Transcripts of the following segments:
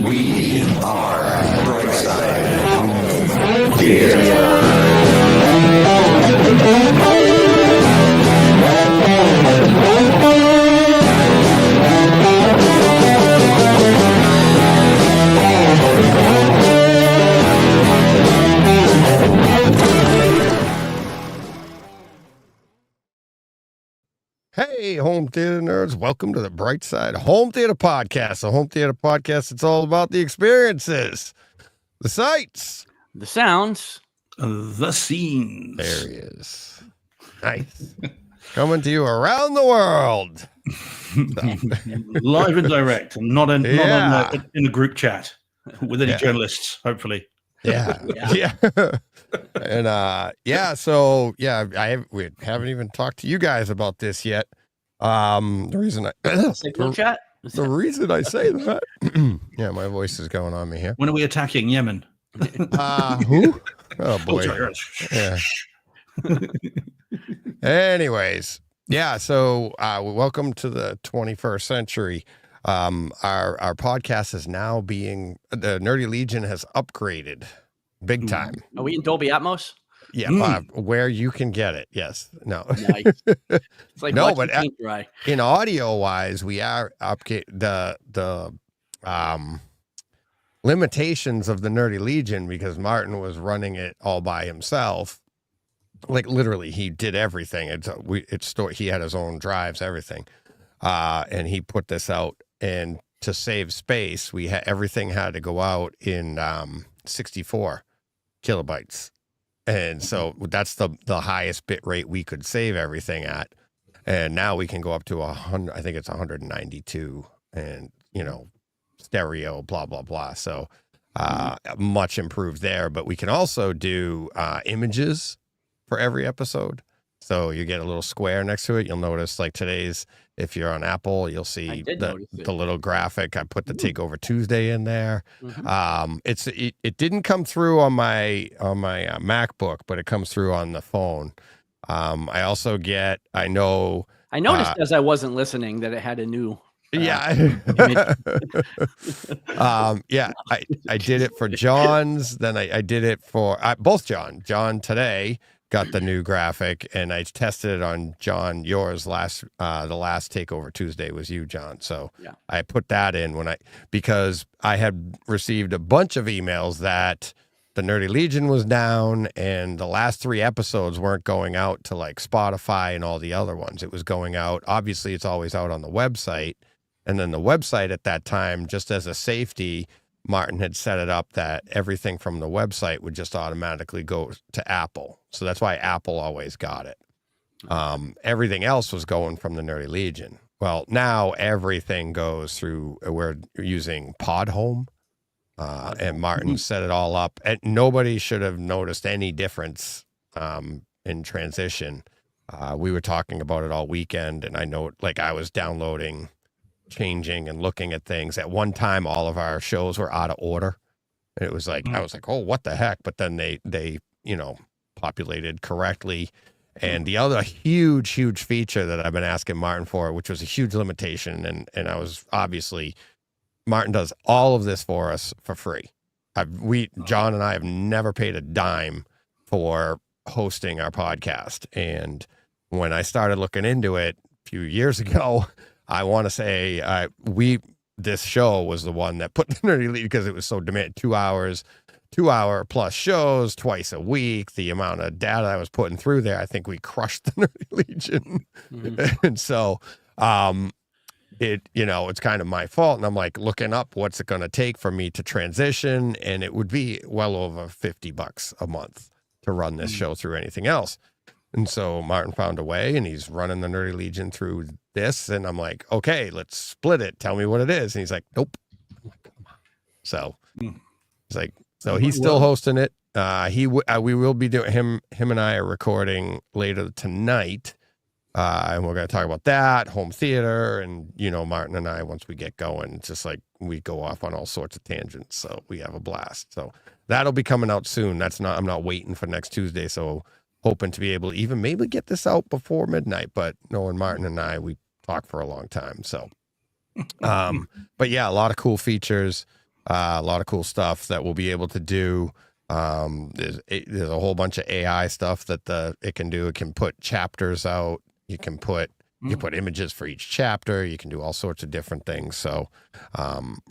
We are Brightside Theater. Hey, home theater nerds, welcome to the Brightside Home Theater Podcast. The home theater podcast, it's all about the experiences, the sights, the sounds, the scenes. There he is. Nice. Coming to you around the world. Live and direct, not in a group chat with any journalists, hopefully. Yeah. And we haven't even talked to you guys about this yet. The reason I say that, yeah, my voice is going on me here. When are we attacking Yemen? Who? Oh boy. Yeah. Anyways, so welcome to the 21st century. Our podcast is now being, the Nerdy Legion has upgraded big time. Are we in Dolby Atmos? Yeah, where you can get it. Yes. No. Nice. It's like no, but paint dry. In audio wise, we are the limitations of the Nerdy Legion, because Martin was running it all by himself. Like literally, he did everything. He had his own drives, everything, and he put this out. And to save space, everything had to go out in 64 kilobytes. And so that's the highest bit rate we could save everything at. And now we can go up to 100, I think it's 192, and, stereo, blah, blah, blah. So much improved there. But we can also do images for every episode. So you get a little square next to it. You'll notice, like today's, if you're on Apple, you'll see the little graphic. I put the Takeover Tuesday in there. Mm-hmm. It didn't come through on my MacBook, but it comes through on the phone. I also I noticed as I wasn't listening that it had a new I did it for John's. Then I did it for both John today got the new graphic, and I tested it on John, yours the last Takeover Tuesday was you, John. So I put that in because I had received a bunch of emails that the Nerdy Legion was down and the last 3 episodes weren't going out to like Spotify and all the other ones. It was going out. Obviously it's always out on the website. And then the website at that time, just as a safety, Martin had set it up that everything from the website would just automatically go to Apple. So that's why Apple always got it. Everything else was going from the Nerdy Legion. Well, now everything goes through, we're using Podhome, and Martin set it all up. And nobody should have noticed any difference in transition. We were talking about it all weekend, and I know, like, I was downloading, changing and looking at things. At one time, all of our shows were out of order. And it was like, I was like, oh, what the heck? But then they populated correctly. And the other huge feature that I've been asking Martin for, which was a huge limitation, and I was obviously, Martin does all of this for us for free. John and I have never paid a dime for hosting our podcast. And when I started looking into it a few years ago, I want to say this show was the one that put the Nerdy Legion, because it was so demanding. 2-hour plus shows twice a week. The amount of data I was putting through there, I think we crushed the Nerdy Legion. Mm-hmm. And so it's kind of my fault. And I'm like looking up what's it going to take for me to transition, and it would be well over $50 a month to run this show through anything else. And so Martin found a way, and he's running the Nerdy Legion through this. And I'm like, okay, let's split it. Tell me what it is. And he's like, nope. So it's like, so he's still hosting it. We will be doing him and I are recording later tonight. And we're going to talk about that, home theater. And, Martin and I, once we get going, it's just like we go off on all sorts of tangents. So we have a blast. So that'll be coming out soon. I'm not waiting for next Tuesday. So hoping to be able to even maybe get this out before midnight, but knowing Martin and I, we talk for a long time. So, but yeah, a lot of cool features. A lot of cool stuff that we'll be able to do. There's a whole bunch of AI stuff that it can do. It can put chapters out. You can put images for each chapter. You can do all sorts of different things. So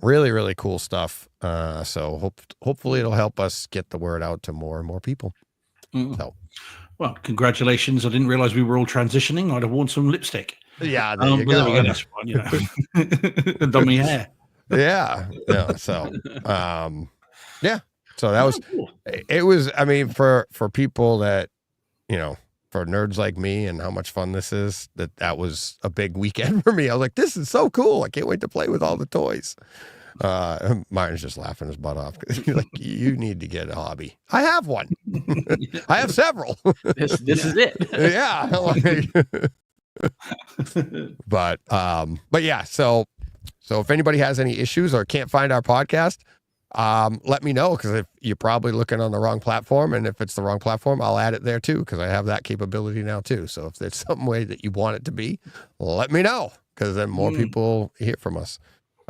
really, really cool stuff. So hopefully it'll help us get the word out to more and more people. So, well, congratulations. I didn't realize we were all transitioning. I'd have worn some lipstick. yeah, there you But there we go. go. That's fine, you know. Dummy hair. Yeah. So, yeah. So that was, Cool. it was, I mean, for people that, you know, for nerds like me and how much fun this is, that was a big weekend for me. I was like, this is so cool. I can't wait to play with all the toys. Martin's just laughing his butt off. He's like, you need to get a hobby. I have one. I have several. This is it. Yeah. But yeah, so if anybody has any issues or can't find our podcast, let me know, because if you're probably looking on the wrong platform, and if it's the wrong platform, I'll add it there too, because I have that capability now too. So if there's some way that you want it to be, let me know, because then more people hear from us.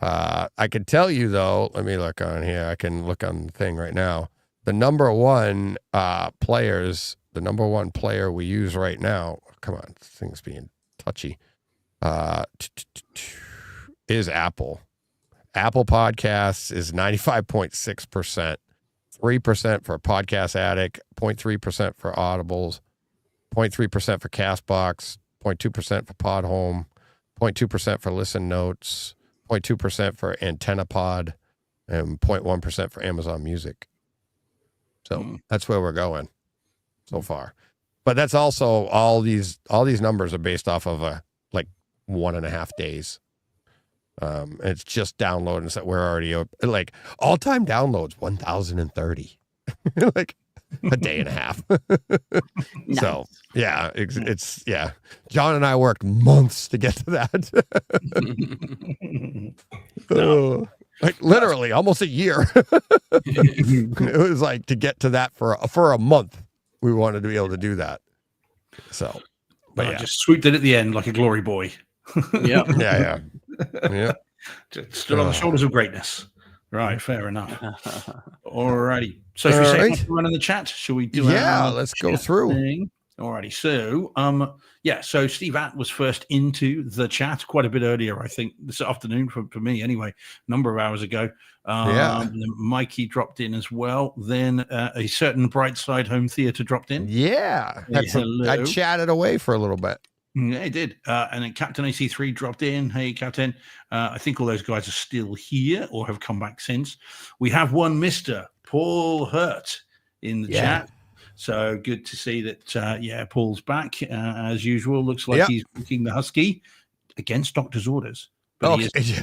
I can tell you though, let me look on here. I can look on the thing right now. The number one player we use right now, come on, this thing's being touchy, is Apple. Apple Podcasts is 95.6%, 3% for Podcast Addict, 0.3% for Audibles, 0.3% for Castbox, 0.2% for Podhome, 0.2% for Listen Notes, 0.2% for AntennaPod, and 0.1% for Amazon Music. So that's where we're going so far. But that's also all these numbers are based off of 1.5 days. It's just downloading. So we're already like all-time downloads 1,030, like a day and a half. Nice. So yeah, it's yeah. John and I worked months to get to that. Like literally almost a year. It was like to get to that for a month. We wanted to be able to do that. So, but I yeah, just swooped in at the end like a glory boy. Yeah. yeah. Just stood on the shoulders of greatness. Right, fair enough. Alrighty. So if we say Alright. run in the chat, shall we do Yeah, our let's go chat through. thing? Alrighty. So so Steve Att was first into the chat quite a bit earlier, I think, this afternoon for me anyway, a number of hours ago. Yeah. And then Mikey dropped in as well. Then a certain Brightside Home Theater dropped in. Yeah. Hey, I hello. chatted away for a little bit. Yeah, it did. And then Captain AC3 dropped in. Hey, Captain. I think all those guys are still here or have come back since. We have one Mr. Paul Hurt in the chat. So good to see that, Paul's back as usual. Looks like he's booking the Husky against doctor's orders. But he is,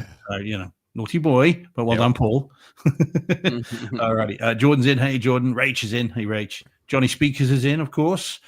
naughty boy. But well done, Paul. Alrighty. Jordan's in. Hey, Jordan. Rach is in. Hey, Rach. Johnny Speakers is in, of course.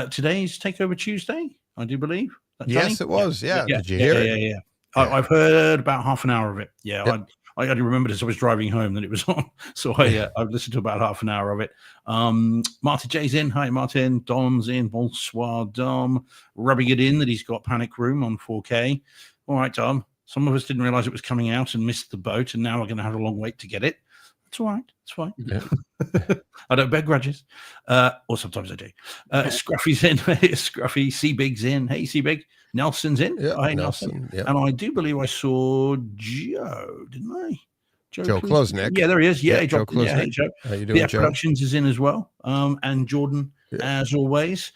Today's Takeover Tuesday, I do believe. Yes, it was. Yeah. Did you hear it? Yeah. I've heard about half an hour of it. Yeah. Yep. I only remembered as I was driving home that it was on. So I've listened to about half an hour of it. Martin J's in. Hi, Martin. Dom's in. Bonsoir, Dom. Rubbing it in that he's got Panic Room on 4K. All right, Dom. Some of us didn't realize it was coming out and missed the boat, and now we're going to have a long wait to get it. That's all right. It's fine. Yeah. I don't bear grudges. Or sometimes I do. Scruffy's in. Scruffy. C-Big's in. Hey, C-Big. Nelson's in. Yeah, Hi, Nelson. Yeah. And I do believe I saw Joe, didn't I? Joe Klosnick. Yeah, there he is. Yeah, Joe Klosnick. Hey, Joe. How you doing, BF Joe? Productions is in as well. And Jordan, as always,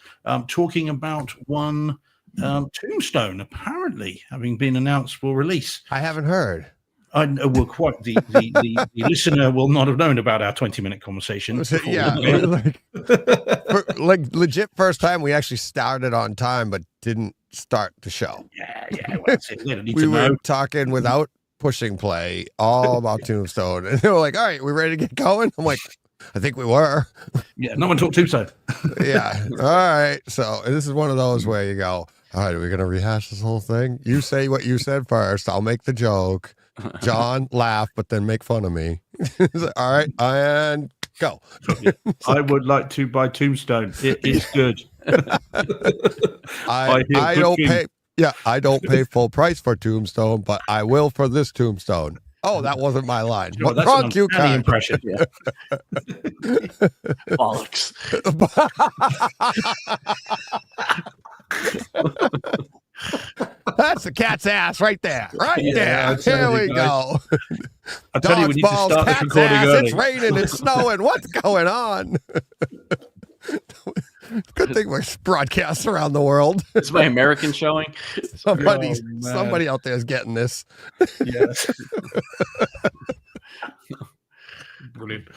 talking about one Tombstone, apparently having been announced for release. I haven't heard. I know, well, quite the listener will not have known about our 20-minute conversation. Yeah, like legit first time we actually started on time, but didn't start the show. Yeah. Well, that's it. They don't need We to were know. talking without pushing play, all about Tombstone, and they were like, "All right, we ready to get going?" I'm like, "I think we were." Yeah, no one talked Tombstone. Yeah. All right. So this is one of those where you go, "All right, are we gonna rehash this whole thing? You say what you said first. I'll make the joke." John laugh, but then make fun of me. All right, and go. I would like to buy Tombstone. It is good. I don't pay. Yeah, I don't pay full price for Tombstone, but I will for this Tombstone. Oh, that wasn't my line. Sure, What that's wrong an cue uncanny card? impression. Yeah. Bollocks. That's the cat's ass right there. Right Yeah, there. I'll tell Here you we guys. go. I tell you, we Dog's need to balls, start this cat's recording ass. early. It's raining, it's snowing. What's going on? Good thing we're broadcast around the world. It's my American showing. Somebody, man. somebody out there is getting this. Yes. Brilliant.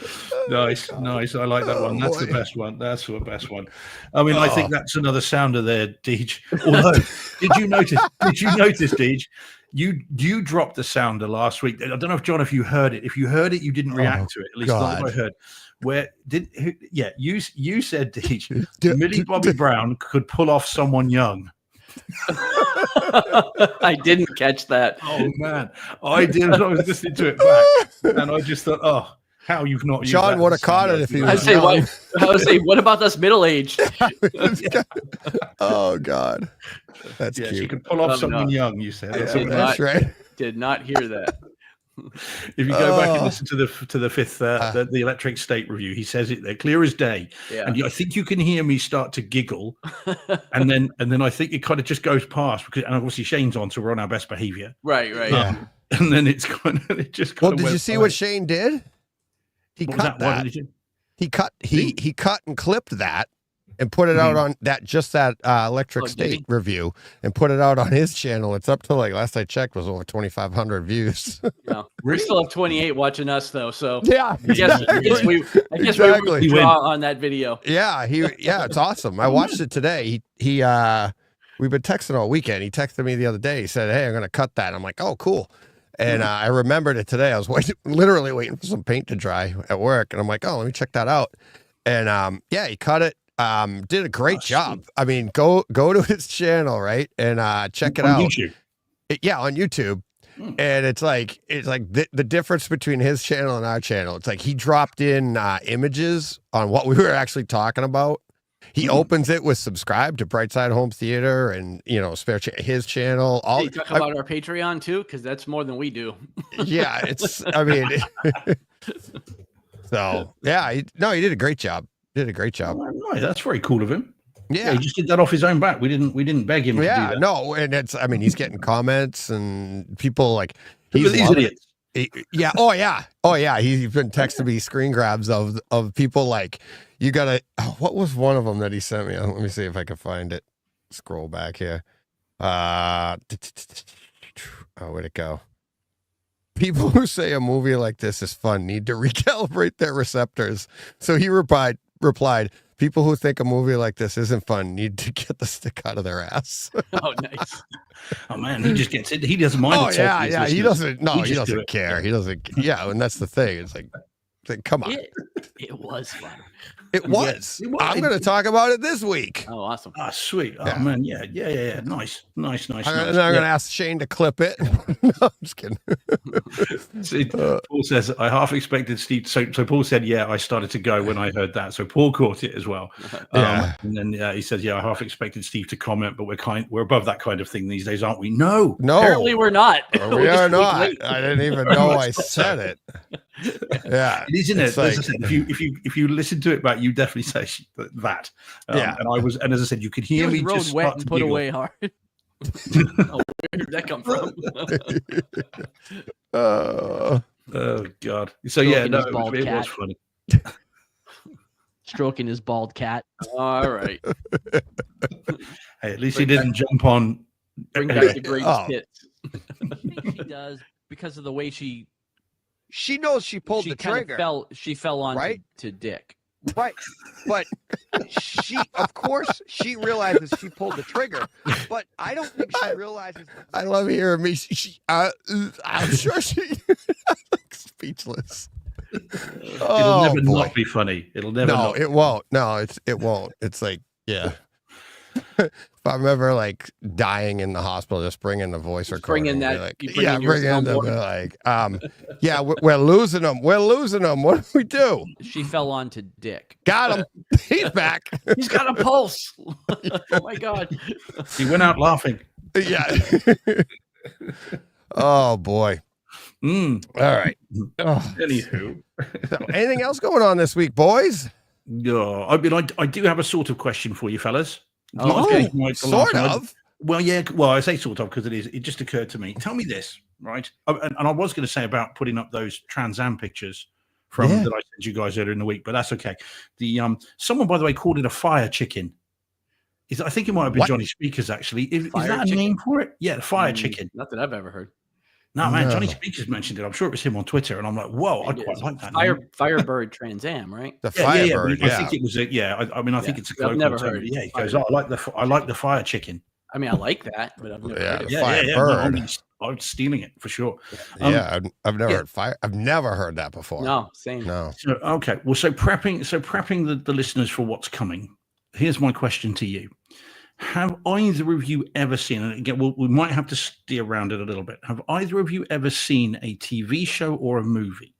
Nice. I like that one. That's the boy. best one. That's the best one. I mean, I think that's another sounder there, Deej. Although, did you notice, Deej? You dropped the sounder last week. I don't know if John, if you heard it. If you heard it, you didn't react to it. At least not what I heard. You said, Deej, Millie Bobby Brown could pull off someone young. I didn't catch that. Oh man, I did. I was listening to it back, and I just thought, oh, how you've not used John that would have as a caught it sounder. if he I was say, young. what about us middle aged? Oh God, that's Yeah, cute. she could pull off Oh, someone no. young. You said. That's Yeah, did what- that's not- right. Did not hear that. If you go back and Oh. listen to the fifth the Electric State review, he says it there clear as day, Yeah. and I think you can hear me start to giggle, and then I think it kind of just goes past because, and obviously Shane's on, so we're on our best behavior, Right. Yeah. and then it's kind of it just. Well, Kind of did you went see by. what Shane did? He What was cut that? What that. did he do? He cut and clipped that and put it out on that Electric Oh, did State he? review and put it out on his channel. It's up to last I checked was over 2,500 views. Yeah. We still have 28 watching us though, so Yeah, I guess we Exactly. withdraw on that video. yeah, it's awesome. I watched it today. He we've been texting all weekend. He texted me the other day. He said, "Hey, I'm gonna cut that." I'm like, "Oh, cool." And I remembered it today. I was literally waiting for some paint to dry at work, and I'm like, "Oh, let me check that out." And he cut it. Did a great job. I mean, go to his channel, right, and check it On out. YouTube. On YouTube. And it's like the difference between his channel and our channel. It's like he dropped in images on what we were actually talking about. He opens it with subscribe to Brightside Home Theater and his channel. All Hey, talk about our Patreon too, because that's more than we do. yeah, it's I mean so yeah, he did a great job. Right, that's very cool of him. Yeah. He just did that off his own back. We didn't beg him. to do Yeah, that. no, and he's getting comments and people like Look at these loving it. idiots. Yeah. Oh yeah. He's been texting me screen grabs of people like you gotta. What was one of them that he sent me? Let me see if I can find it. Scroll back here. Oh, where'd it go? People who say a movie like this is fun need to recalibrate their receptors. So he replied. People who think a movie like this isn't fun need to get the stick out of their ass. Oh, nice. Oh man, he just gets it. He doesn't mind. Oh it yeah, talking to yeah. his He listeners. doesn't. No, he just do doesn't it. care. He doesn't. Yeah, and that's the thing. It's like come on. It was fun. It was. It was. I'm going to talk about it this week. Oh, awesome. Ah, sweet. Oh Yeah. man, yeah. Nice. I'm going to ask Shane to clip it. No, I'm just kidding. See, Paul says, I half expected Steve. So Paul said, yeah, I started to go when I heard that. So Paul caught it as well. Yeah. And then he says, yeah, I half expected Steve to comment, but we're above that kind of thing these days, aren't we? No. Apparently, we're not. we We're are just a week not. late. I didn't even know I said it. Yeah. It is, isn't it? It's like- As I said, if you listen to it back, you definitely say that. Yeah. And as I said, you could He hear was me road just wet start and to put giggle. away hard. Oh, where did that come from? Oh God. So Stroking yeah, no, his it bald was cat. funny. Stroking his bald cat. All right. Hey, at least he didn't jump on. Bring Anyway. back the greatest Oh. hits. I think she does because of the way she knows she pulled she kind of fell on right? to Dick. Right. But of course, she realizes she pulled the trigger, but I don't think she realizes. I love hearing me. I'm sure she speechless. It'll Oh, never boy. not be funny. It'll never No, not. it won't. No, it won't. It's like, yeah. If I'm ever like dying in the hospital, just bring in the voice Just bring recording. in and be that- like, you bring yeah, in your bring in the soundboard. like, yeah, we're losing them. We're losing them. What do we do? She fell on to Dick. Got him. He's back. He's got a pulse. Oh my god. He went out laughing. Yeah. Oh boy. Mm. All right. Oh, Anywho, so anything else going on this week, boys? no, I mean, I do have a sort of question for you, fellas. Oh, Not like the last sort one. of. Well, yeah. Well, I say sort of because it just occurred to me. Tell me this, right? And I was going to say about putting up those Trans Am pictures from Yeah. that I sent you guys earlier in the week, but that's okay. The someone, by the way, called it a fire chicken. I think it might have been What? Johnny Speakers actually. Is Fire that a chicken? name for it? Yeah, the fire chicken. Not that I've ever heard. No, man, Johnny No. Speakers mentioned it. I'm sure it was him on Twitter, and I'm like, whoa, I quite like that. name. Firebird Trans Am, right? The Yeah, Firebird. I think it was a I mean, I think Yeah. it's a I've colloquial never term. heard Yeah, he goes, oh, I like the fire chicken. I mean, I like that, but I've never Yeah, heard of the it. Firebird. No, I'm stealing it for sure. Yeah, I've never yeah. heard fire. I've never heard that before. No, same. No. So okay, well, so prepping the listeners for what's coming. Here's my question to you: have either of you ever seen? And again, we might have to steer around it a little bit. Have either of you ever seen a TV show or a movie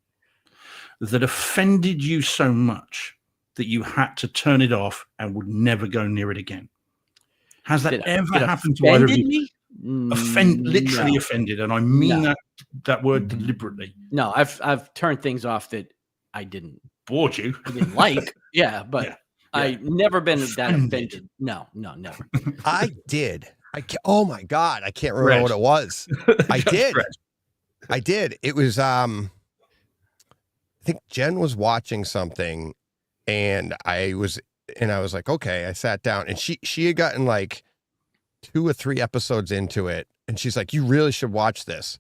that offended you so much that you had to turn it off and would never go near it again? Has that ever happened to either of you? Me? Literally No. offended, and I mean No. that word deliberately. No, I've turned things off that I didn't Bored you? like. Yeah, but Yeah. I never been that Offended. offended. No, never. I did. Oh my God. I can't remember Red. what it was. I did. Red. I did. It was I think Jen was watching something and I was like, okay, I sat down and she had gotten like 2 or 3 episodes into it. And she's like, you really should watch this.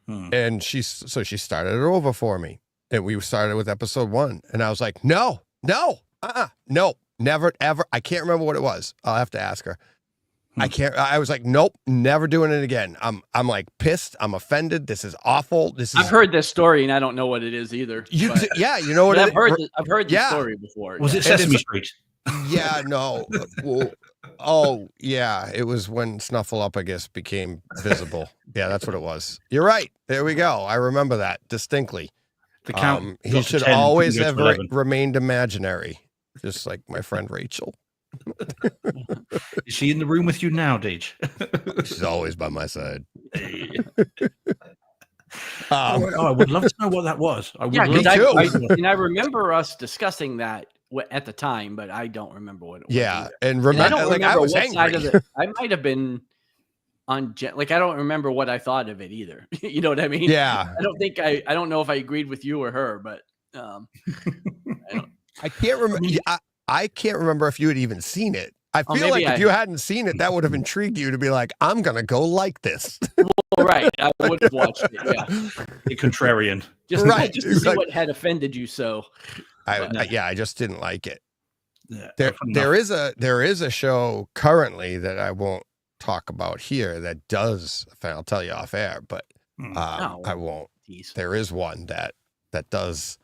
And she started it over for me. And we started with episode 1. And I was like, no, never, ever. I can't remember what it was. I'll have to ask her. I was like, nope, never doing it again. I'm like pissed. I'm offended. This is awful. I've heard this story and I don't know what it is either. you but- you know what but it- I've heard Yeah. the story before. Was yeah. it Sesame it's- Street? Yeah, no. Well, oh, yeah. It was when Snuffleupagus became visible. Yeah, that's what it was. You're right. There we go. I remember that distinctly. The count. He got to should 10, always couldn't have go to 11. remained imaginary, just like my friend Rachel. Is she in the room with you now, Deej? She's always by my side. I would love to know what that was. I would Yeah, love because to know. and I remember us discussing that at the time, but I don't remember what it was. Yeah, either. and And I remember, don't like I remember was what angry. side of it. I might have been on. Like I don't remember what I thought of it either. You know what I mean? Yeah, I don't know if I agreed with you or her, but I can't remember. I can't remember if you had even seen it. I Oh, feel like maybe if you hadn't seen it, that would have intrigued you to be like, I'm gonna go like this. right, I would have watched it. Yeah, The contrarian. just Right, just to see exactly. what had offended you. So I just didn't like it. Yeah, There, fair there is a show currently that I won't talk about here that does. I'll tell you off air, but enough. No. I won't. geez. There is one that does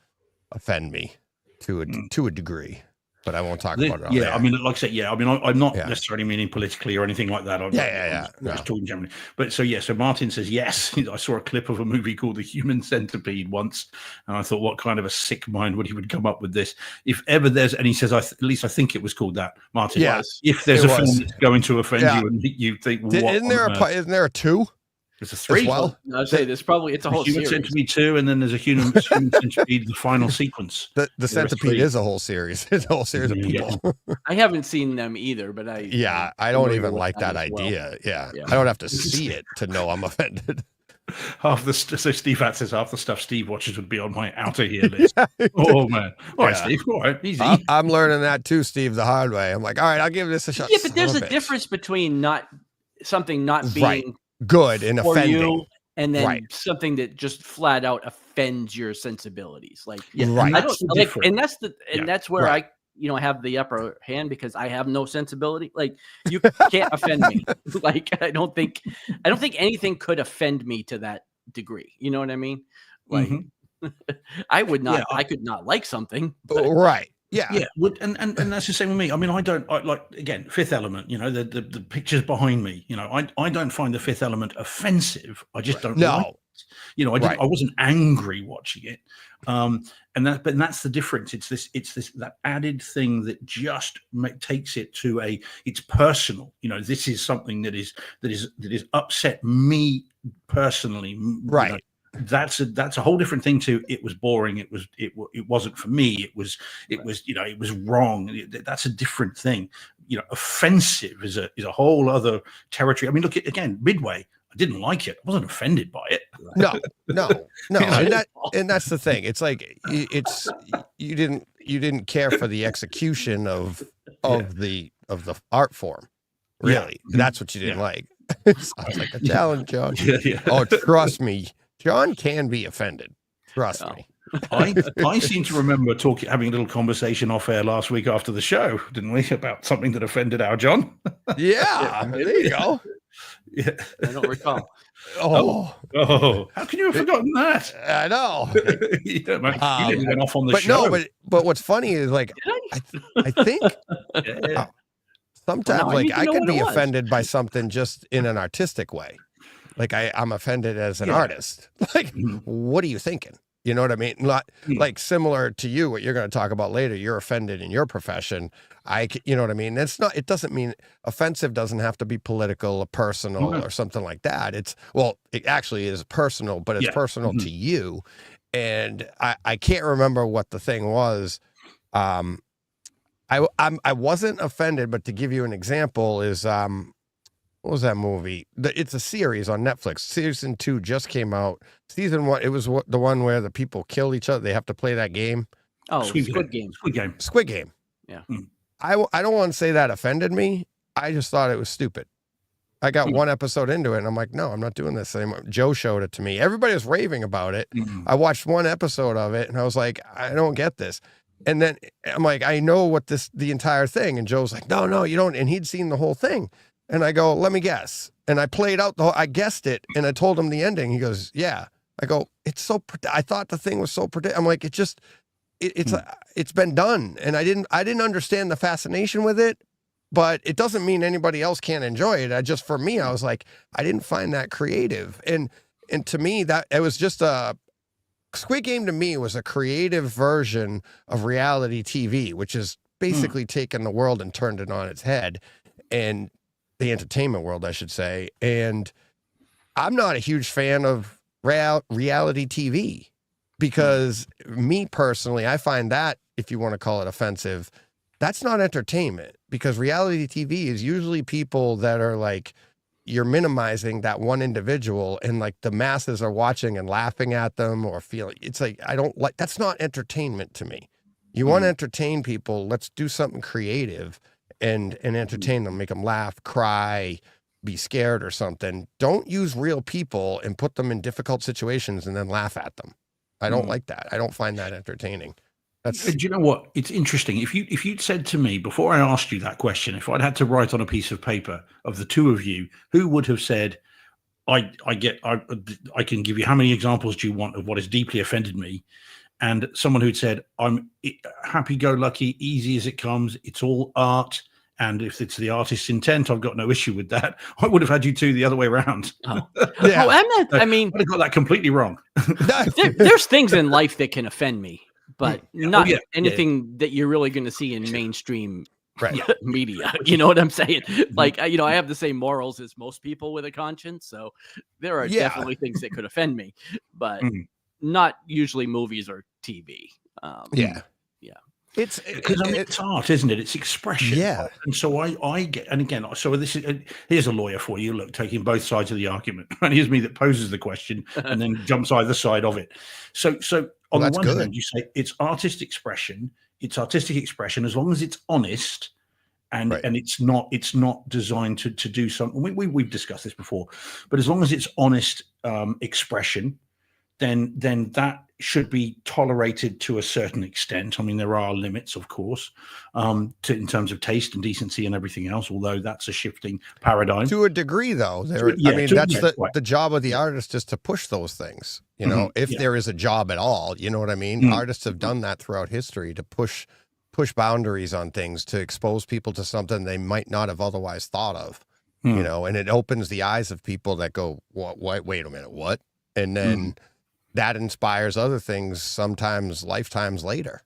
offend me to a degree, but I won't talk about it. On Yeah, air. I mean, like I said, yeah, I mean, I'm not Yeah. necessarily meaning politically or anything like that. I'm just No. talking generally. But so Martin says yes. I saw a clip of a movie called The Human Centipede once, and I thought, what kind of a sick mind would he would come up with this? If ever there's, and he says, at least I think it was called that, Martin. Yes, If there's it a film was. that's going to offend Yeah. you, and you think, well, Isn't there a 2 There's a as 3. well? I'd say there's probably it's a whole Human series. Centipede 2, and then there's a Human Centipede, the final sequence. The Centipede 3. is a whole series. It's a whole series of Yeah. people. I haven't seen them either, but I I don't familiar even with like them that as well. idea. Yeah. Yeah. I don't have to see it to know I'm offended. So Steve Hat says half the stuff Steve watches would be on my out of here list. Oh man! All right, Yeah. Steve. All right, easy. I'm learning that too, Steve, the hard way. I'm like, all right, I'll give this a shot. Yeah, but Son there's of a bitch. difference between something not being Right. Good and for offending. you and then Right. something that just flat out offends your sensibilities. Like Right. I That's don't the like, difference. and Yeah. that's where Right. I have the upper hand because I have no sensibility. Like you can't offend me. Like I don't think anything could offend me to that degree. You know what I mean? Like I would not. Yeah, I could not like something. But Right. Yeah. Yeah, and that's the same with me. I mean, I like again Fifth Element. You know, the pictures behind me. You know, I don't find the Fifth Element offensive. I just don't. No. like it. You know, I wasn't angry watching it. And that's the difference. It's this that added thing that just takes it to it's personal. You know, this is something that is upset me personally. Right. You know, that's a whole different thing to it was boring. It wasn't for me. It was it was wrong. That's a different thing. Offensive is a whole other territory. I mean, look at again Midway. I didn't like it. I wasn't offended by it. No. And that's the thing. It's like you didn't care for the execution of the art form. Really, that's what you didn't like. Sounds like a challenge, John. Oh, trust me, John can be offended. Trust me. I seem to remember having a little conversation off air last week after the show, didn't we, about something that offended our John? Yeah, there you go. Yeah, I don't recall. Oh, how can you have forgotten that? I know. You nearly went off on the show. But what's funny is like I think sometimes Well, no, I need to I know could what be it was. offended by something just in an artistic way. Like I'm offended as an artist. Like, what are you thinking? You know what I mean? Not like similar to you, what you're going to talk about later. You're offended in your profession. You know what I mean? It doesn't mean offensive doesn't have to be political or personal or something like that. It actually is personal, but it's personal to you. And I can't remember what the thing was. I wasn't offended, but to give you an example is, what was that movie? It's a series on Netflix. Season 2 just came out. Season 1, it was the one where the people kill each other. They have to play that game. Oh, Squid Game. Squid Game. Yeah. I don't want to say that offended me. I just thought it was stupid. I got one episode into it and I'm like, no, I'm not doing this anymore. Joe showed it to me. Everybody was raving about it. I watched one episode of it and I was like, I don't get this. And then I'm like, I know what the entire thing. And Joe's like, no, you don't. And he'd seen the whole thing. And I go, let me guess. And I played out I guessed it. And I told him the ending. He goes, yeah. I go, I thought the thing was so I'm like, it's been done. And I didn't understand the fascination with it, but it doesn't mean anybody else can't enjoy it. For me, I was like, I didn't find that creative. And to me, that it was just Squid Game to me was a creative version of reality TV, which is basically taken the world and turned it on its head. And the entertainment world, I should say. And I'm not a huge fan of reality TV because me personally, I find that, if you want to call it offensive, that's not entertainment, because reality TV is usually people that are like, you're minimizing that one individual and like the masses are watching and laughing at them or feeling, it's like, that's not entertainment to me. You want to entertain people, let's do something creative and entertain them, make them laugh, cry, be scared or something. Don't use real people and put them in difficult situations and then laugh at them. I don't like that. I don't find that entertaining. Do you know what? It's interesting. If you'd said to me before I asked you that question, if I'd had to write on a piece of paper of the two of you, who would have said, I can give you how many examples do you want of what has deeply offended me? And someone who'd said, I'm happy-go-lucky, easy as it comes, it's all art. And if it's the artist's intent, I've got no issue with that. I would have had you two the other way around. Oh, yeah. I'm not. I mean, I got that completely wrong. There's things in life that can offend me, but not anything that you're really going to see in mainstream media. You know what I'm saying? Like, I have the same morals as most people with a conscience. So there are definitely things that could offend me, but not usually movies or TV. It's art, isn't it? It's expression. Yeah. And so I get, and again, so this is, here's a lawyer for you, look, taking both sides of the argument. And here's me that poses the question and then jumps either side of it. So on the one hand, you say it's artistic expression as long as it's honest and it's not designed to do something. We've discussed this before, but as long as it's honest expression, then that should be tolerated to a certain extent. I mean, there are limits, of course, in terms of taste and decency and everything else, although that's a shifting paradigm. To a degree, though. That's the job of the artist, is to push those things, if there is a job at all, you know what I mean? Artists have done that throughout history to push boundaries on things, to expose people to something they might not have otherwise thought of, and it opens the eyes of people that go, what, wait a minute, what? And then that inspires other things, sometimes lifetimes later,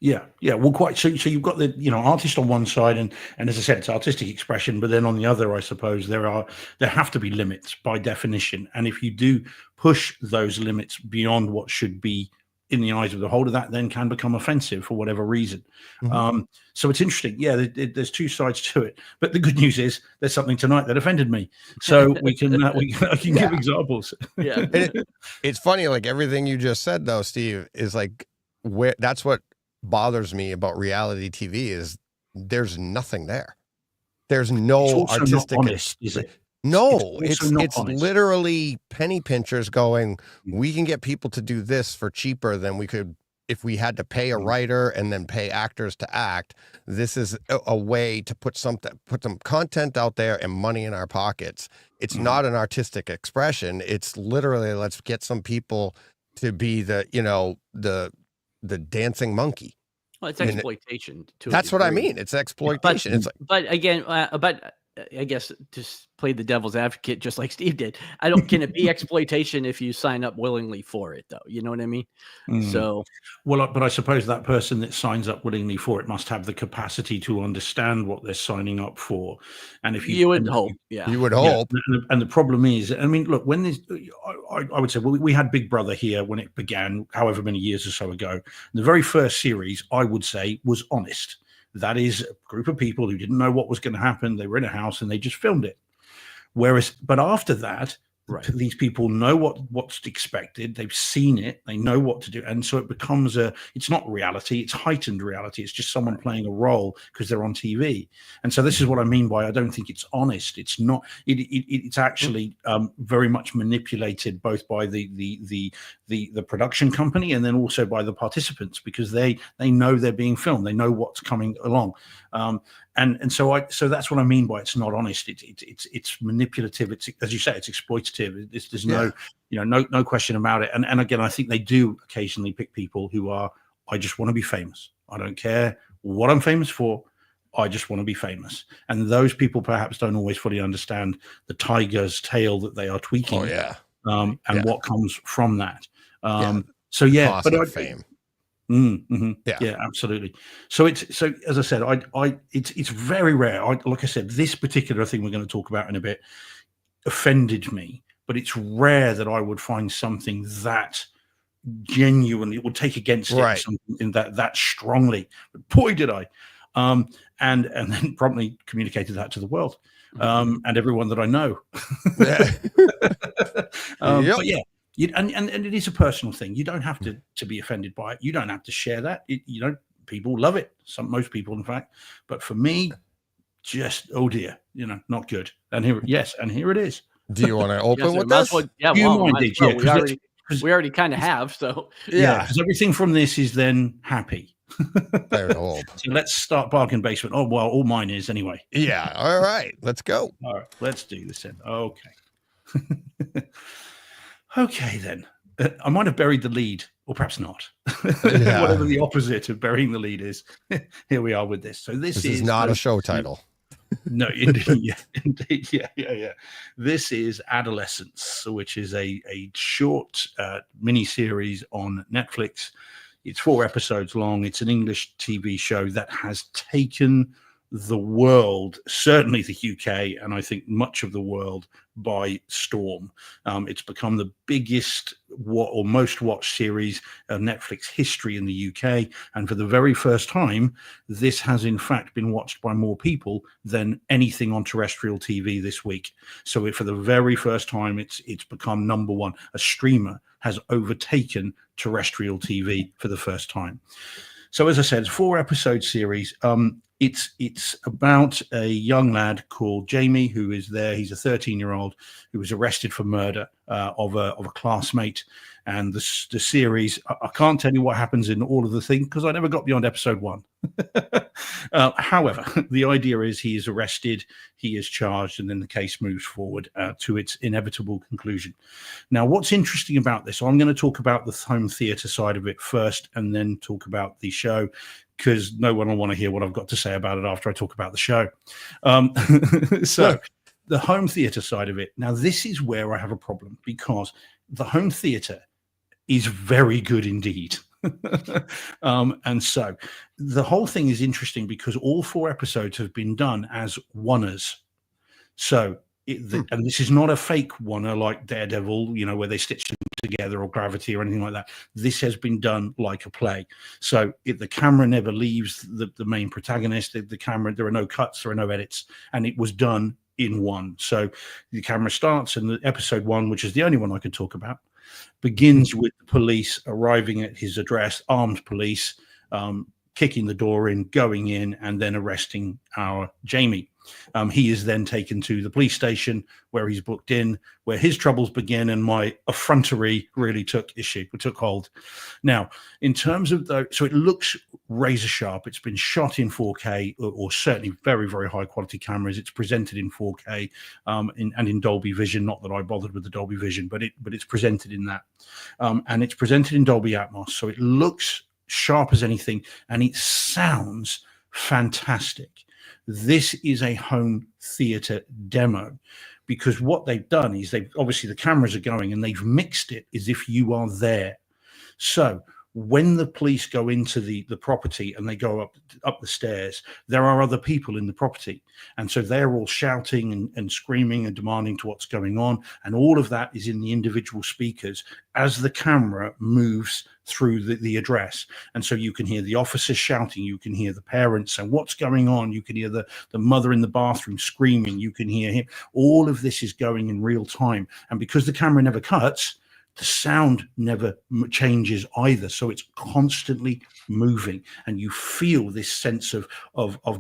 Yeah, yeah. Well, quite. So you've got the artist on one side, and as I said, it's artistic expression. But then on the other, I suppose there have to be limits by definition. And if you do push those limits beyond what should be in the eyes of the holder, that then can become offensive for whatever reason. Mhm. So it's interesting. Yeah, there's two sides to it. But the good news is there's something tonight that offended me. So I can give examples. Yeah. It's funny, like everything you just said, though, Steve, is like where that's what bothers me about reality TV is there's nothing there. There's It's no also not artistic. honest, is it? No, It's also not it's honest. literally penny pinchers going, we can get people to do this for cheaper than we could if we had to pay a writer and then pay actors to act. This is a way to put some content out there and money in our pockets. It's not an artistic expression. It's literally, let's get some people to be the dancing monkey. Well, it's And exploitation too. That's what I mean. It's exploitation. It's like, But again, I guess to play the devil's advocate, just like Steve did, can it be exploitation if you sign up willingly for it, though? You know what I mean? So, Well, but I suppose that person that signs up willingly for it must have the capacity to understand what they're signing up for. And if you would hope, yeah. you would Yeah, hope. and the problem is, I mean, look, when this, I would say, well, we had Big Brother here when it began, however many years or so ago. The very first series, I would say, was honest. That is a group of people who didn't know what was going to happen. They were in a house and they just filmed it. But after that, Right. these people know what's expected. They've seen it. They know what to do. And so it becomes it's not reality. It's heightened reality. It's just someone playing a role because they're on TV. And so this is what I mean by I don't think it's honest. It's not. It's actually very much manipulated both by the production company and then also by the participants because they know they're being filmed. They know what's coming along. And so that's what I mean by it's not honest. It's manipulative. It's, as you say, it's exploitative. There's no question about it. And again, I think they do occasionally pick people who are, I just want to be famous. I don't care what I'm famous for. I just want to be famous. And those people perhaps don't always fully understand the tiger's tail that they are tweaking. Oh yeah. And what comes from that. Yeah. So yeah, Cost but of fame. Yeah, absolutely. So as I said, it's very rare. Like I said, this particular thing we're going to talk about in a bit offended me, but it's rare that I would find something that genuinely would take against it, something in that strongly. But boy, did I! And then promptly communicated that to the world and everyone that I know. But yeah. And it is a personal thing. You don't have to be offended by it. You don't have to share that. People love it. Most people, in fact. But for me, just oh dear, not good. And here it is. Do you want to open with this? this? We already kind of have. So yeah, because everything from this is then happy. Very old. So let's start bargain basement. Oh well, all mine is anyway. Yeah. All right. Let's go. All right, let's do this then. Okay. Okay, then. I might have buried the lead, or perhaps not. Yeah. Whatever the opposite of burying the lead is. Here we are with this. So this is not a show title. No, indeed, yeah. This is Adolescence, which is a short mini series on Netflix. It's 4 episodes long. It's an English TV show that has taken the world, certainly the UK, and I think much of the world, by storm. It's become the biggest or most watched series of Netflix history in the UK, and for the very first time, this has in fact been watched by more people than anything on terrestrial TV this week. So for the very first time, it's become number one. A streamer has overtaken terrestrial TV for the first time. So as I said, it's a 4-episode series. It's about a young lad called Jamie who is there. He's a 13-year-old who was arrested for murder of a classmate. And the series, I can't tell you what happens in all of the things because I never got beyond episode 1. However, the idea is he is arrested, he is charged, and then the case moves forward to its inevitable conclusion. Now, what's interesting about this, I'm going to talk about the home theatre side of it first and then talk about the show, because no one will want to hear what I've got to say about it after I talk about the show. So the home theatre side of it. Now, this is where I have a problem because the home theatre is very good indeed. And so the whole thing is interesting because all 4 episodes have been done as oneers. So, and this is not a fake oneer like Daredevil, where they stitch them together, or Gravity or anything like that. This has been done like a play. So the camera never leaves the main protagonist. The camera, there are no cuts, there are no edits, and it was done in one. So the camera starts, and the episode 1, which is the only one I could talk about, begins with the police arriving at his address, armed police, kicking the door in, going in, and then arresting our Jamie. He is then taken to the police station where he's booked in, where his troubles begin, and my effrontery really took hold. Now, in terms of so it looks razor sharp. It's been shot in 4K, or certainly very, very high quality cameras. It's presented in 4K and in Dolby Vision. Not that I bothered with the Dolby Vision, but it's presented in that, and it's presented in Dolby Atmos. So it looks sharp as anything, and it sounds fantastic. This is a home theater demo, because what they've done is obviously the cameras are going and they've mixed it as if you are there. So when the police go into the property and they go up the stairs, there are other people in the property. And so they're all shouting and screaming and demanding to what's going on. And all of that is in the individual speakers as the camera moves through the address. And so you can hear the officers shouting, you can hear the parents and what's going on, you can hear the mother in the bathroom screaming, you can hear him. All of this is going in real time. And because the camera never cuts, the sound never changes either. So it's constantly moving and you feel this sense of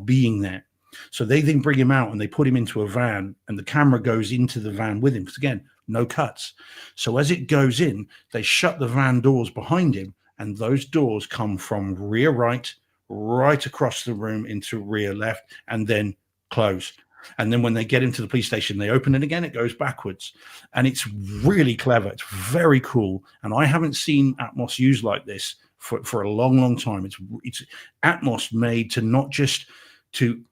being there. So they then bring him out and they put him into a van, and the camera goes into the van with him, because again, no cuts. So as it goes in, they shut the van doors behind him, and those doors come from rear right across the room into rear left, and then close. And then when they get into the police station, they open it again, it goes backwards. And it's really clever. It's very cool. And I haven't seen Atmos used like this for a long, long time. It's Atmos made to not just to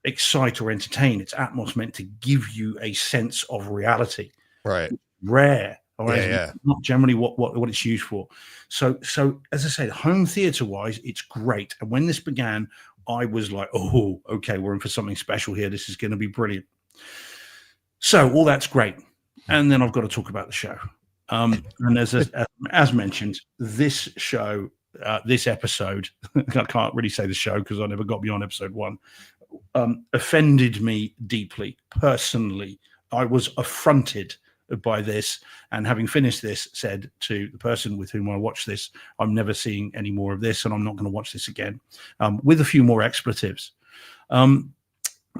excite or entertain. It's Atmos meant to give you a sense of reality. Right. Rare. Yeah. Not generally what it's used for. So as I said, home theater wise, it's great. And when this began, I was like, oh, okay, we're in for something special here. This is going to be brilliant. So all that's great. And then I've got to talk about the show. And as mentioned, this show, this episode, I can't really say the show because I never got beyond episode 1, offended me deeply, personally. I was affronted by this, and having finished this, said to the person with whom I watched this, I'm never seeing any more of this, and I'm not going to watch this again, with a few more expletives.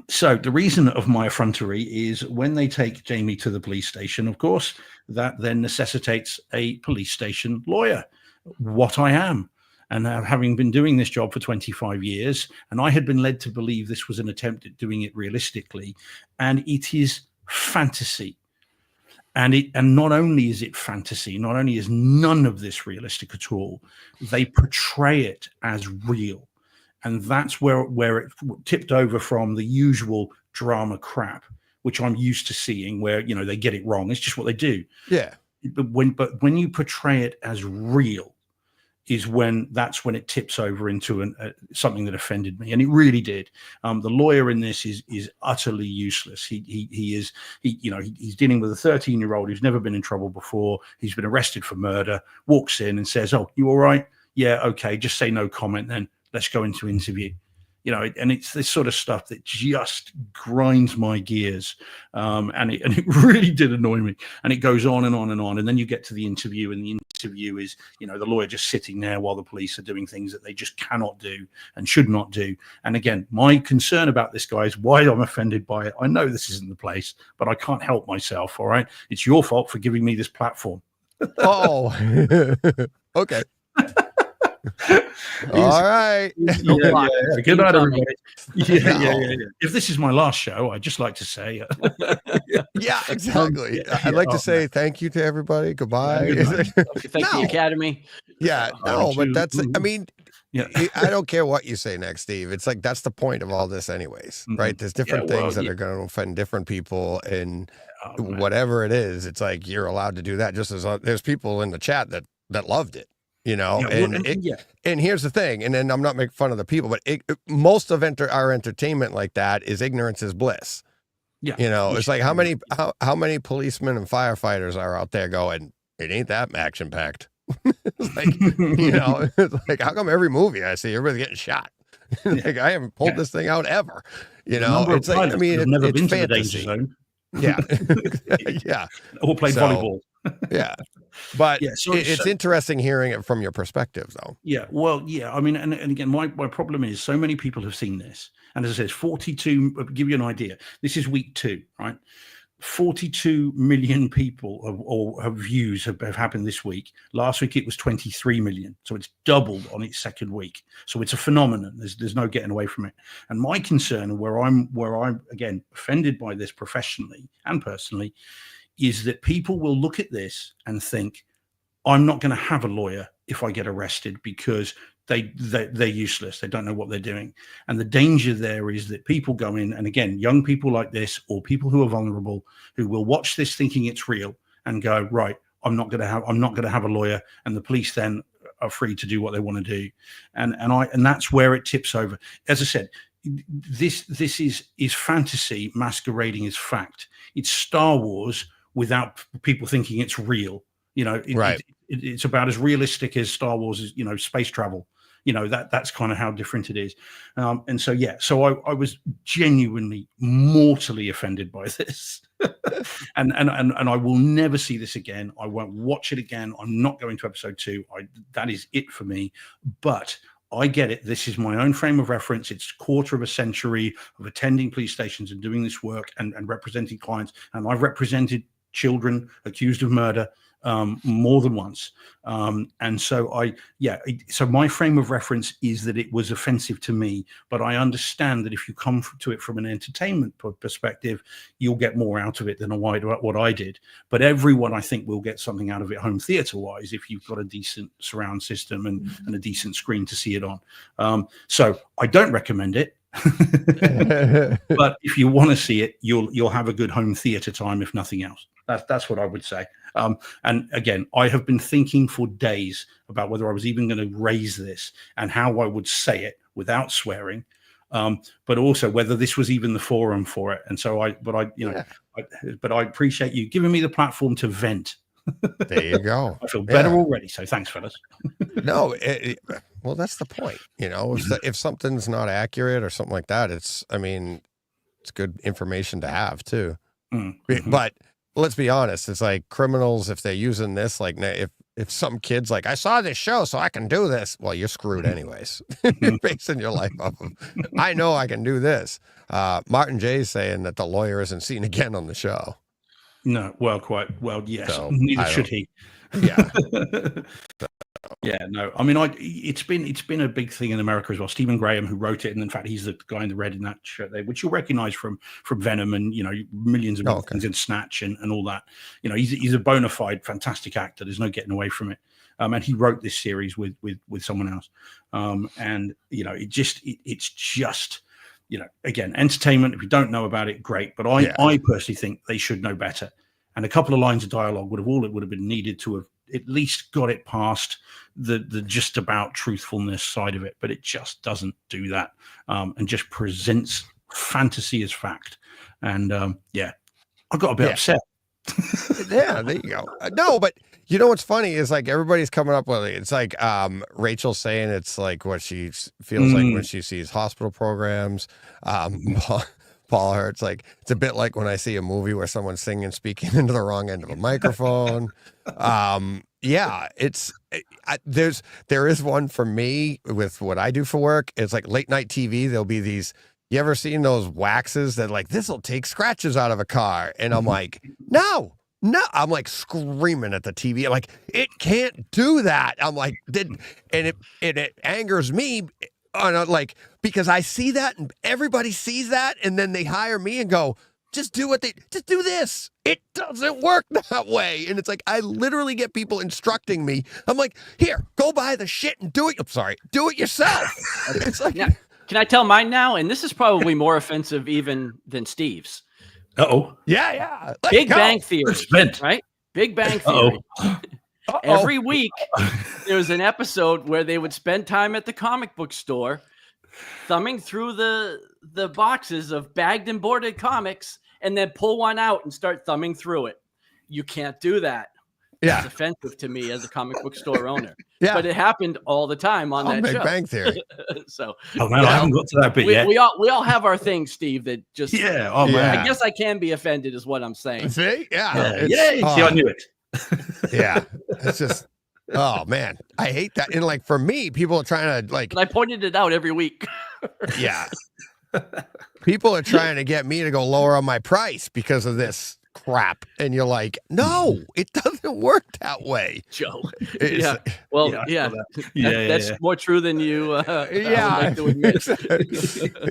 So the reason of my effrontery is when they take Jamie to the police station, of course, that then necessitates a police station lawyer, what I am. And having been doing this job for 25 years, and I had been led to believe this was an attempt at doing it realistically, and it is fantasy. And not only is it fantasy, not only is none of this realistic at all, they portray it as real. And that's where it tipped over from the usual drama crap, which I'm used to seeing, where, they get it wrong. It's just what they do. Yeah. But when you portray it as real, that's when it tips over into something that offended me, and it really did. The lawyer in this is utterly useless. He's dealing with a 13-year-old who's never been in trouble before. He's been arrested for murder. Walks in and says, "Oh, you all right? Yeah, okay. Just say no comment. Then let's go into interview." And it's this sort of stuff that just grinds my gears, and it really did annoy me. And it goes on and on and on, and then you get to the interview, and the interview is, the lawyer just sitting there while the police are doing things that they just cannot do and should not do. And again, my concern about this, guys, why I'm offended by it. I know this isn't the place, but I can't help myself. All right, it's your fault for giving me this platform. Oh, okay. All right. Good night, everybody. Yeah. If this is my last show, I'd just like to say, yeah, exactly. I'd like to say thank you to everybody. Goodbye. Thank the Academy. Yeah, no, but that's, I mean, I don't care what you say next, Steve. It's like, that's the point of all this anyways, right? There's different things that are going to offend different people, and whatever it is, it's like, you're allowed to do that. Just as there's people in the chat that loved it. you know, Yeah, well, and yeah. and here's the thing, and then I'm not making fun of the people, but most of our entertainment like that is ignorance is bliss. Yeah. You know, Which it's like is- how many policemen and firefighters are out there going, it ain't that action packed. It's like, you know, it's like, how come every movie I see everybody's getting shot? Like, I haven't pulled this thing out ever. You The know, number of it's like, I pilots mean, that have never it's been to the danger fantasy. zone Yeah. Yeah. or played So- volleyball. Yeah. But Yeah, so- it's interesting hearing it from your perspective, though. Yeah, well, yeah. I mean, and again, my problem is so many people have seen this, and as I said, 42. I'll give you an idea. This is week 2, right? 42 million people have views have happened this week. Last week it was 23 million, so it's doubled on its second week. So it's a phenomenon. There's no getting away from it. And my concern, where I'm again offended by this professionally and personally, is that people will look at this and think, I'm not going to have a lawyer if I get arrested because they're useless. They don't know what they're doing. And the danger there is that people go in, and again, young people like this, or people who are vulnerable, who will watch this thinking it's real and go, right, I'm not going to have a lawyer, and the police then are free to do what they want to do. And that's where it tips over. As I said, this is fantasy masquerading as fact. It's Star Wars without people thinking it's real. You know, Right. It's about as realistic as Star Wars is, you know, space travel. You know, that's kind of how different it is. And so, yeah, so I was genuinely mortally offended by this. and I will never see this again. I won't watch it again. I'm not going to episode 2. That is it for me. But I get it. This is my own frame of reference. It's a quarter of a century of attending police stations and doing this work and representing clients. And I've represented children accused of murder more than once. And so so my frame of reference is that it was offensive to me, but I understand that if you come to it from an entertainment perspective, you'll get more out of it than what I did. But everyone, I think, will get something out of it home theater wise if you've got a decent surround system and a decent screen to see it on. So I don't recommend it. But if you want to see it, you'll have a good home theater time, if nothing else. That's what I would say. And again, I have been thinking for days about whether I was even going to raise this and how I would say it without swearing, but also whether this was even the forum for it. And so I appreciate you giving me the platform to vent. There you go. I feel better already. So thanks, fellas. No, well, that's the point. You know, if something's not accurate or something like that, it's good information to have too. Mm-hmm. But let's be honest, it's like criminals, if they're using this, like if some kid's like, I saw this show, so I can do this. Well, you're screwed anyways. You're basing your life off of, I know I can do this. Martin Jay's saying that the lawyer isn't seen again on the show. No, well, yes. So, Neither should he. Yeah. Yeah, no. I mean, it's been a big thing in America as well. Stephen Graham, who wrote it, and in fact, he's the guy in the red in that shirt there, which you'll recognize from Venom and millions of things in Snatch and all that. He's a bona fide, fantastic actor. There's no getting away from it. And he wrote this series with someone else. And it's just again, entertainment. If you don't know about it, great. But I personally think they should know better. And a couple of lines of dialogue would have been needed to have at least got it past the just about truthfulness side of it, but it just doesn't do that, and just presents fantasy as fact. And I got a bit upset. Yeah, there you go. No, but you know what's funny is like everybody's coming up with it. It's like Rachel saying it's like what she feels like when she sees hospital programs. Paul Hurt's like, it's a bit like when I see a movie where someone's singing, speaking into the wrong end of a microphone. There is one for me with what I do for work. It's like late night TV. There'll be these, you ever seen those waxes that like, this'll take scratches out of a car? And I'm like, no, I'm like screaming at the TV. Like, it can't do that. I'm like, it angers me. Because I see that and everybody sees that, and then they hire me and go, just do this. It doesn't work that way. And it's like, I literally get people instructing me. I'm like, here, go buy the shit and do it. I'm sorry, do it yourself. It's like, now, can I tell mine now? And this is probably more offensive even than Steve's. Uh-oh. yeah. Big Bang Theory, Spent. right? Big Bang Theory. Every week, there was an episode where they would spend time at the comic book store, thumbing through the boxes of bagged and boarded comics, and then pull one out and start thumbing through it. You can't do that. Yeah. It's offensive to me as a comic book store owner. Yeah. But it happened all the time on that Big show. Bang Theory. So Oh man, I haven't got to that bit yet. we all have our things, Steve, that just Yeah. Oh man. Yeah. I guess I can be offended is what I'm saying. See? Yeah. Yeah. It's- Yay. See, I knew it. yeah. It's just, oh man, I hate that. And like for me, people are trying to like, And I pointed it out every week. yeah, people are trying to get me to go lower on my price because of this crap. And you're like, no, it doesn't work that way. Joe. It's- Yeah. Well, Yeah, I yeah. saw that. Yeah, That's more true than you Yeah. like to admit.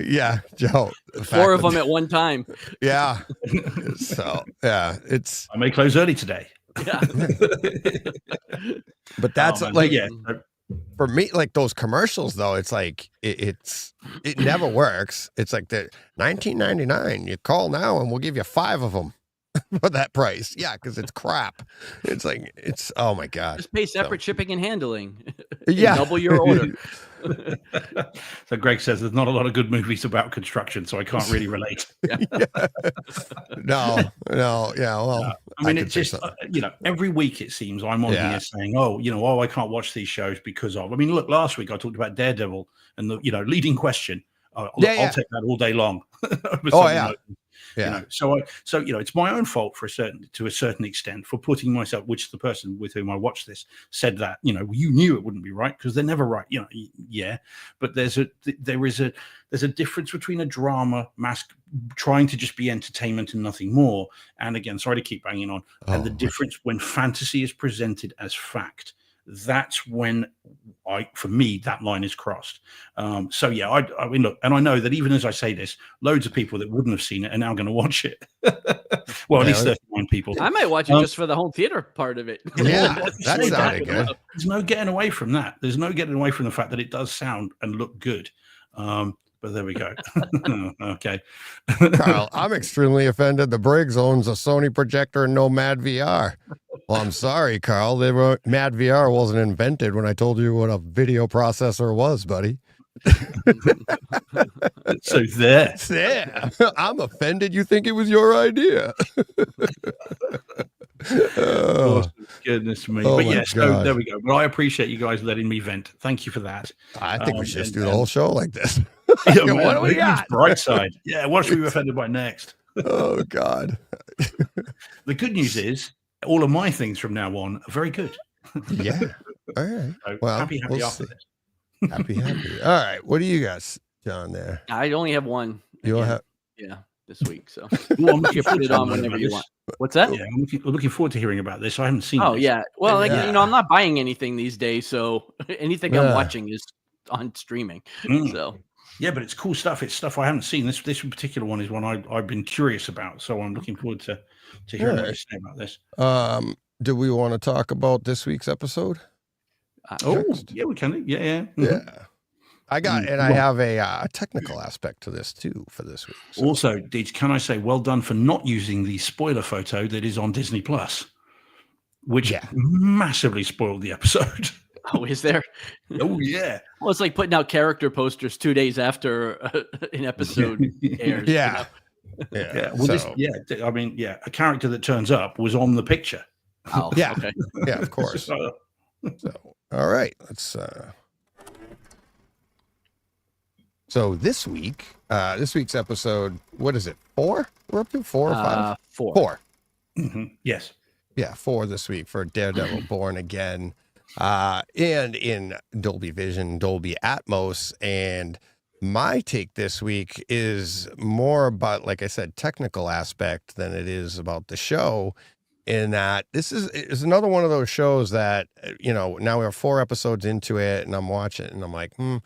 yeah, Joe. the fact 4 of that- them at one time. Yeah. So yeah, it's I may close early today. Yeah. but that's Oh, man. like yeah. for me, like those commercials though, it's like it never works. It's like the $19.99. You call now and we'll give you 5 of them for that price. Yeah, because it's crap. It's like it's oh my god. Just pay separate shipping and handling. Yeah. Double your order. So Greg says there's not a lot of good movies about construction, so I can't really relate. No, yeah. Well, I mean, could it's say just, something. every week it seems I'm on Yeah. here saying, I can't watch these shows because of. I mean, look, last week I talked about Daredevil and the, leading question. I'll Yeah. take that all day long. over Oh, something yeah. like this, Yeah. So it's my own fault to a certain extent for putting myself, which the person with whom I watched this said that, you knew it wouldn't be right because they're never right. Yeah. But there is a difference between a drama mask trying to just be entertainment and nothing more. And again, sorry to keep banging on. And the Oh, difference when fantasy is presented as fact, that's when for me, that line is crossed. So yeah, I mean, look, and I know that even as I say this, loads of people that wouldn't have seen it are now going to watch it. Well, at least 39 people. I might watch it just for the home theater part of it. Yeah, Well, that say sounded good. There's no getting away from that. There's no getting away from the fact that it does sound and look good. But there we go. Okay. Carl, I'm extremely offended. The Briggs owns a Sony projector and no Mad VR. Well, I'm sorry, Carl. Mad VR wasn't invented when I told you what a video processor was, buddy. So there. Yeah, I'm offended. You think it was your idea? Oh, Goodness me. Oh But my yes, so God. there we go. But I appreciate you guys letting me vent. Thank you for that. I think we should just do and- the whole show like this. Yeah, What man, do we maybe it's got? bright side. Yeah, what should we be offended by next? Oh God. The good news is all of my things from now on are very good. Yeah. All right. So Well, happy we'll after see. this. Happy. All right. What do you guys, John? There. I only have one. You don't again. have. Yeah, this week. So Well, I'm looking you forward put it to on hearing whenever about you this. want. What's that? Yeah, I'm looking forward to hearing about this. I haven't seen Oh this. yeah. Well, like Yeah. I'm not buying anything these days, so anything Yeah. I'm watching is on streaming. Mm. So Yeah, but it's cool stuff. It's stuff I haven't seen. This particular one is one I've been curious about. So I'm looking forward to hearing what Yeah. you say about this. Do we want to talk about this week's episode? Oh, Next. yeah, we can. Yeah, yeah. Mhm. Yeah. I got, and I have a technical aspect to this too for this week. So- Also, Deej, can I say well done for not using the spoiler photo that is on Disney Plus, which Yeah. massively spoiled the episode. oh, is there? Oh yeah. Well, it's like putting out character posters 2 days after an episode airs. you Yeah. know? Yeah. Yeah. Well, So- I mean, yeah, a character that turns up was on the picture. Oh, Yeah. Okay. yeah, of course. So, So, all right, let's. So this week's episode, what is it? 4? We're up to 4 or 5? 4. 4. mhm, yes. Yeah, 4 this week for Daredevil Born Again. And in Dolby Vision, Dolby Atmos. And my take this week is more about, like I said, technical aspect than it is about the show. In that this is another one of those shows that, now we're 4 episodes into it and I'm watching it and I'm like, And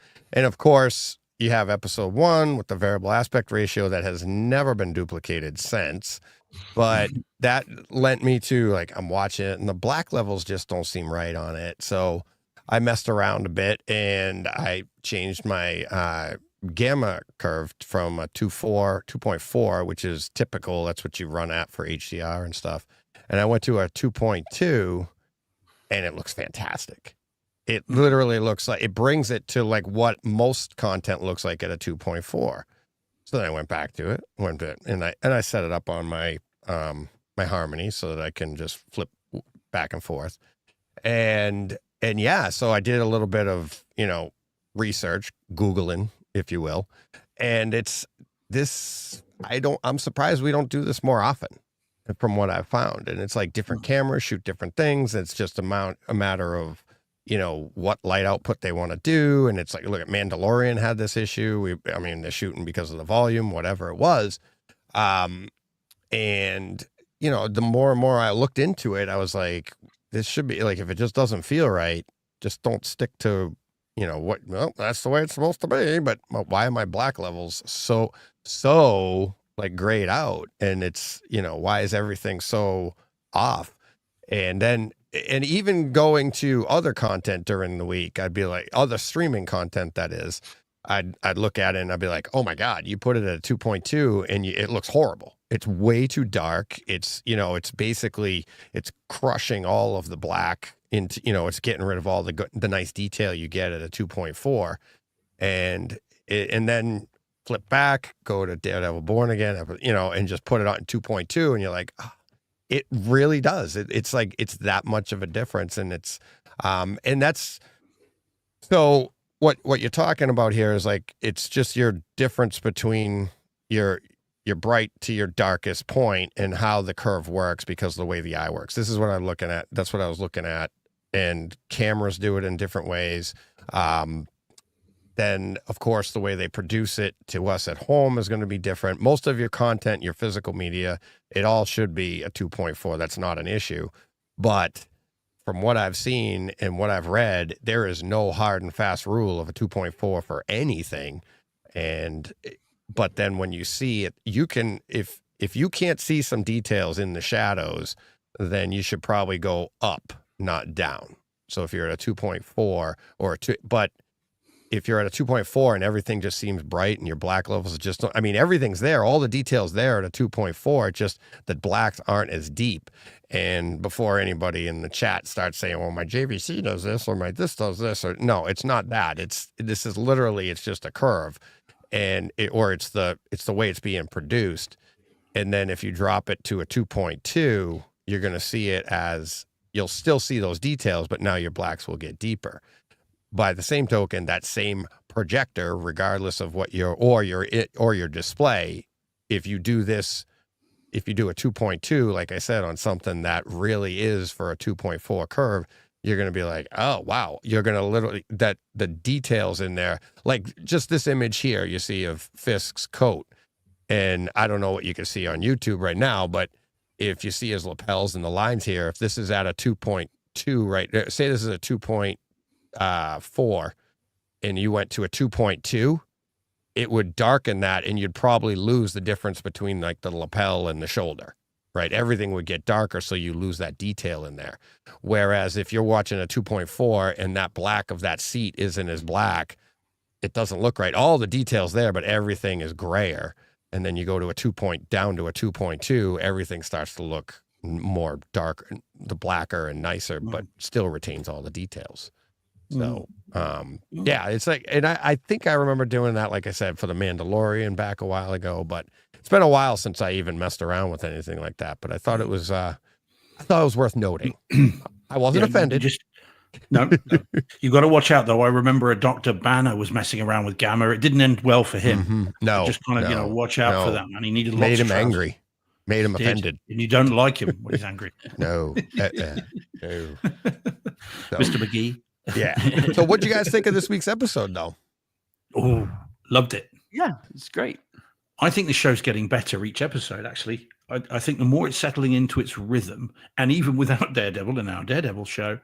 of course, you have episode 1 with the variable aspect ratio that has never been duplicated since. But that lent me to, like, I'm watching it and the black levels just don't seem right on it. So I messed around a bit and I changed my gamma curve from a 2.4, which is typical. That's what you run at for HDR and stuff. And I went to a 2.2 and it looks fantastic. It literally looks like, it brings it to like what most content looks like at a 2.4. So then I went back to it, and I set it up on my my Harmony so that I can just flip back and forth. And yeah, so I did a little bit of, research, Googling, if you will. And it's this, I'm surprised we don't do this more often from what I've found. And it's like different cameras shoot different things. It's just a matter of, what light output they want to do. And it's like, look at Mandalorian had this issue. They're shooting because of the volume, whatever it was. And, the more and more I looked into it, I was like, this should be like, if it just doesn't feel right, just don't stick to, that's the way it's supposed to be. But why are my black levels so like grayed out? And it's, why is everything so off? And even going to other content during the week, I'd be like, other streaming content, that is, I'd look at it and I'd be like, oh my God, you put it at a 2.2 and it looks horrible. It's way too dark. It's, it's basically, it's crushing all of the black into, it's getting rid of all the nice detail you get at a 2.4. And then flip back, go to Daredevil Born Again, and just put it on 2.2. And you're like, oh, it really does. It's like, it's that much of a difference. And it's, and that's, so what you're talking about here is like, it's just your difference between your bright to your darkest point and how the curve works because of the way the eye works. This is what I'm looking at. That's what I was looking at. And cameras do it in different ways. Then, of course, the way they produce it to us at home is going to be different. Most of your content, your physical media, it all should be a 2.4. That's not an issue. But from what I've seen and what I've read, there is no hard and fast rule of a 2.4 for anything. But then when you see it, you can, if you can't see some details in the shadows, then you should probably go up, not down. So if you're at a 2.4 or but if you're at a 2.4 and everything just seems bright and your black levels just, everything's there. All the details there at a 2.4, it's just that blacks aren't as deep. And before anybody in the chat starts saying, well, my JVC does this or my this does this, or no, it's not that. This is literally, it's just a curve. And it's the way it's being produced. And then if you drop it to a 2.2, you're going to see it as, you'll still see those details, but now your blacks will get deeper. By the same token, that same projector, regardless of what your display, if you do a 2.2, like I said, on something that really is for a 2.4 curve, you're going to be like, oh, wow. You're going to literally, that the details in there, like just this image here you see of Fisk's coat. And I don't know what you can see on YouTube right now, but if you see his lapels and the lines here, if this is at a 2.2, right, say this is a 2.4 and you went to a 2.2, it would darken that and you'd probably lose the difference between like the lapel and the shoulder. Right, everything would get darker, so you lose that detail in there. Whereas if you're watching a 2.4 and that black of that seat isn't as black, it doesn't look right. All the details there, but everything is grayer. And then you go to down to a 2.2, everything starts to look more dark, the blacker and nicer, but still retains all the details. So, yeah, it's like, and I think I remember doing that, like I said, for the Mandalorian back a while ago, but it's been a while since I even messed around with anything like that. But I thought it was worth noting. I wasn't offended. No. You got to watch out, though. I remember a Dr. Banner was messing around with Gamma. It didn't end well for him. Mm-hmm. No, just kind of watch out for that, man. He needed lots made of him angry, made him offended, and you don't like him when he's angry. No, no. So, Mr. McGee. Yeah. So, what do you guys think of this week's episode, though? Oh, loved it. Yeah, it's great. I think the show's getting better each episode, actually. I think the more it's settling into its rhythm, and even without Daredevil in our Daredevil show,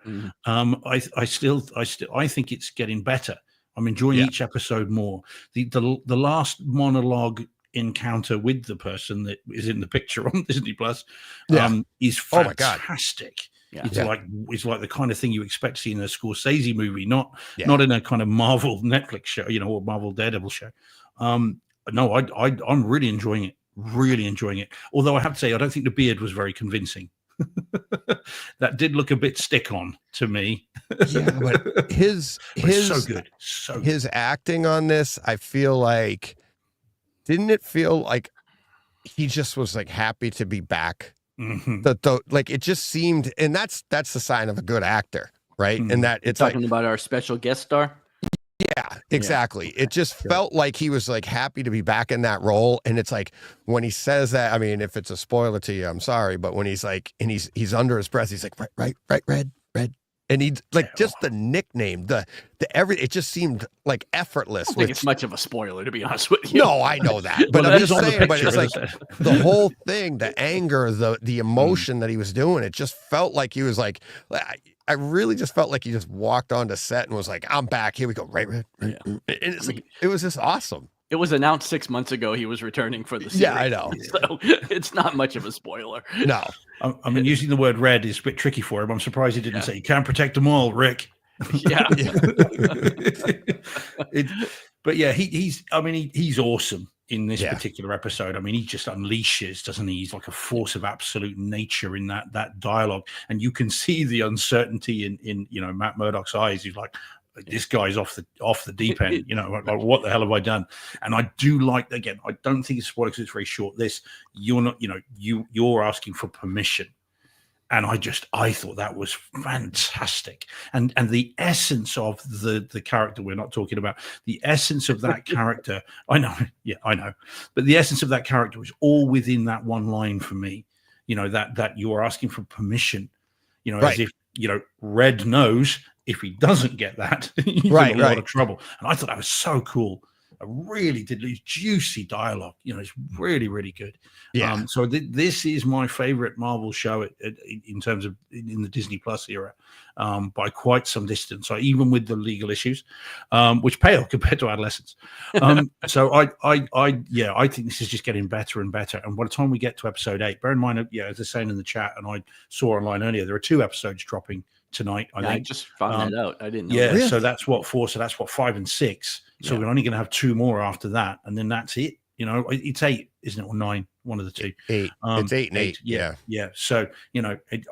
I think it's getting better. I'm enjoying each episode more. The last monologue encounter with the person that is in the picture on Disney Plus is fantastic. Yeah. It's like the kind of thing you expect to see in a Scorsese movie, not in a kind of Marvel Netflix show, or Marvel Daredevil show. No, I'm really enjoying it. Really enjoying it. Although I have to say, I don't think the beard was very convincing. That did look a bit stick on to me. Yeah, but his so good. His acting on this, I feel like, didn't it feel like he just was like happy to be back? Mhm. Like it just seemed, and that's the sign of a good actor, right? And that it's like, Talking about our special guest star. yeah, exactly. It just felt like he was like happy to be back in that role. And it's like when he says that, I mean, if it's a spoiler to you, I'm sorry, but when he's like, and he's under his breath, he's like, right, red. And he's like, just the nickname, the it just seemed like effortless. I don't think it's much of a spoiler, to be honest with you. No, I know that, but Well, I'm that just is on the saying. But picture, it's like isn't it? the whole thing, the anger, the emotion that he was doing. It just felt like he was like, I really just felt like he just walked onto set and was like, "I'm back. Here we go, right." And it's like, it was just awesome. It was announced 6 months ago he was returning for the series. Yeah, I know. So it's not much of a spoiler. No, I mean, using the word red is a bit tricky for him. I'm surprised he didn't say, "You can't protect them all, Rick." Yeah. But yeah, he's awesome in this Yeah. particular episode. I mean, he just unleashes, doesn't he? He's like a force of absolute nature in that dialogue, and you can see the uncertainty in Matt Murdock's eyes. He's like, this guy's off the deep end. Like, what the hell have I done? And I do like, again, I don't think it's spoiler because it's very short. You're not, you're asking for permission. And I thought that was fantastic. And the essence of the character we're not talking about, the essence of that character, I know. But the essence of that character is all within that one line for me. That you're asking for permission, Right. as if, Red knows if he doesn't get that, he's in a lot of trouble. And I thought that was so cool. I really did. Juicy dialogue, it's really, really good. Yeah. So this is my favorite Marvel show in terms of in the Disney Plus era, by quite some distance. Even with the legal issues, which pale compared to Adolescence. So I think this is just getting better and better. And by the time we get to episode 8, bear in mind, as they're saying in the chat, and I saw online earlier, there are 2 episodes dropping tonight. I just found that out. I didn't know. Yeah, that. so that's what 4. So that's what 5 and 6. So we're only going to have 2 more after that, and then that's it. It's 8, isn't it, or 9? One of the 2. 8. It's 8 and 8. Yeah. So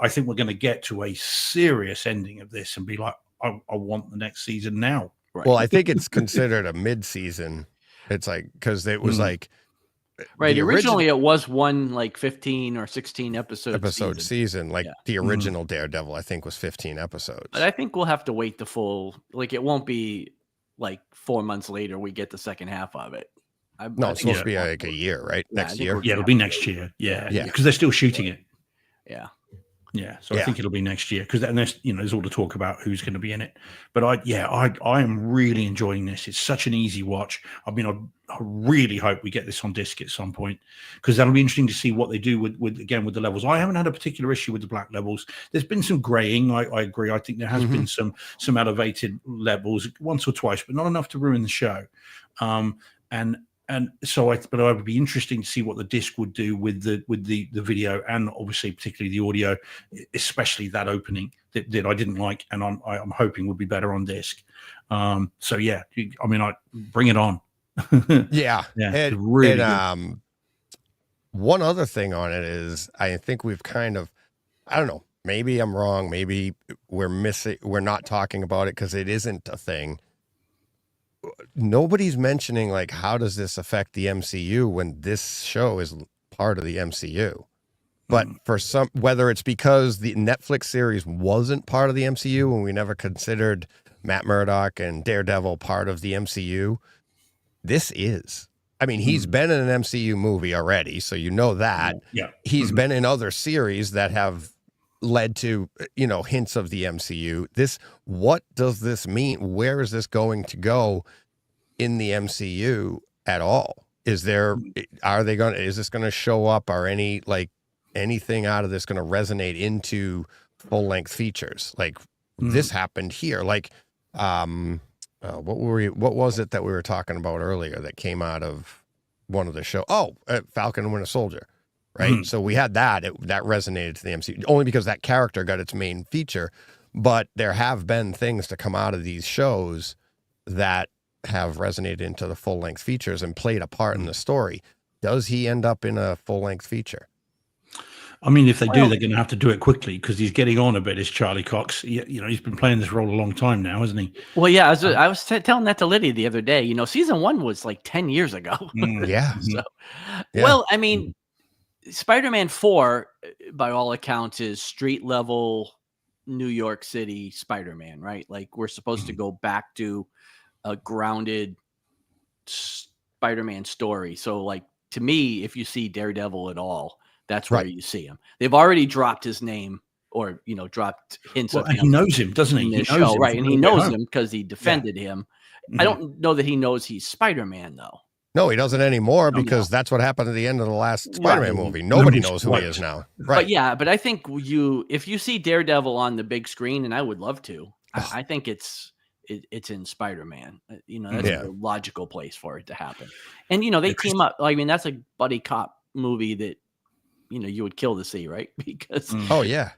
I think we're going to get to a serious ending of this and be like, I want the next season now. Right. Well, I think it's considered a mid-season. It's like because it was like right. the Originally, it was one like 15 or 16 episode season. Like the original Daredevil, I think was 15 episodes. But I think we'll have to wait the full. Like it won't be like 4 months later we get the second half of it. No, it's supposed to be like a year, right? Yeah, Next I think year. Yeah, it'll be next year. Yeah. Because they're still shooting it. Yeah. Yeah, so I think it'll be next year because then there's all the talk about who's going to be in it. But I am really enjoying this. It's such an easy watch. I mean, I really hope we get this on disc at some point because that'll be interesting to see what they do with the levels. I haven't had a particular issue with the black levels. There's been some graying. I agree. I think there has been some elevated levels once or twice, but not enough to ruin the show. And so but I would be interesting to see what the disc would do with the video and obviously particularly the audio, especially that opening that I didn't like, and I'm hoping would be better on disc. So yeah, I mean, I bring it on. Yeah. And really. One other thing on it is I think we've kind of, I don't know, maybe I'm wrong. Maybe we're not talking about it because it isn't a thing. Nobody's mentioning like how does this affect the MCU when this show is part of the MCU, but for some, whether it's because the Netflix series wasn't part of the MCU and we never considered Matt Murdock and Daredevil part of the MCU, this is. I mean, he's been in an MCU movie already, so that. Yeah. He's been in other series that have led to hints of the MCU. What does this mean? Where is this going to go in the MCU at all? Is this going to show up? Are anything out of this going to resonate into full-length features? Like this happened here. Like what was it that we were talking about earlier that came out of one of the show? Falcon and Winter Soldier. Right. So we had that resonated to the MCU only because that character got its main feature. But there have been things to come out of these shows that have resonated into the full length features and played a part in the story. Does he end up in a full length feature? I mean, if they do, Well- they're going to have to do it quickly because he's getting on a bit. Is Charlie Cox? You know, he's been playing this role a long time now, hasn't he? Well, yeah, I was telling that to Lydia the other day. You know, season 1 was like 10 years ago. Yeah. So, Yeah. well, I mean, Spider-Man 4, by all accounts, is street level New York City Spider-Man, right? Like we're supposed to go back to a grounded Spider-Man story. So, like to me, if you see Daredevil at all, that's where Right. you see him. They've already dropped his name, or dropped hints Well, of and him he knows him, doesn't he? in He this knows show, him right? from And he No Way knows Home. him because he defended him. Mhm. I don't know that he knows he's Spider-Man though. No, he doesn't anymore No, because that's what happened at the end of the last Spider-Man movie. Nobody knows who he is now. Right. But yeah, but I think if you see Daredevil on the big screen, and I would love to, I think it's in Spider-Man. You know, that's Yeah. a logical place for it to happen. And you know, they Yeah, 'cause- team up. I mean, that's a buddy cop movie that you would kill to see, right? Because Oh yeah.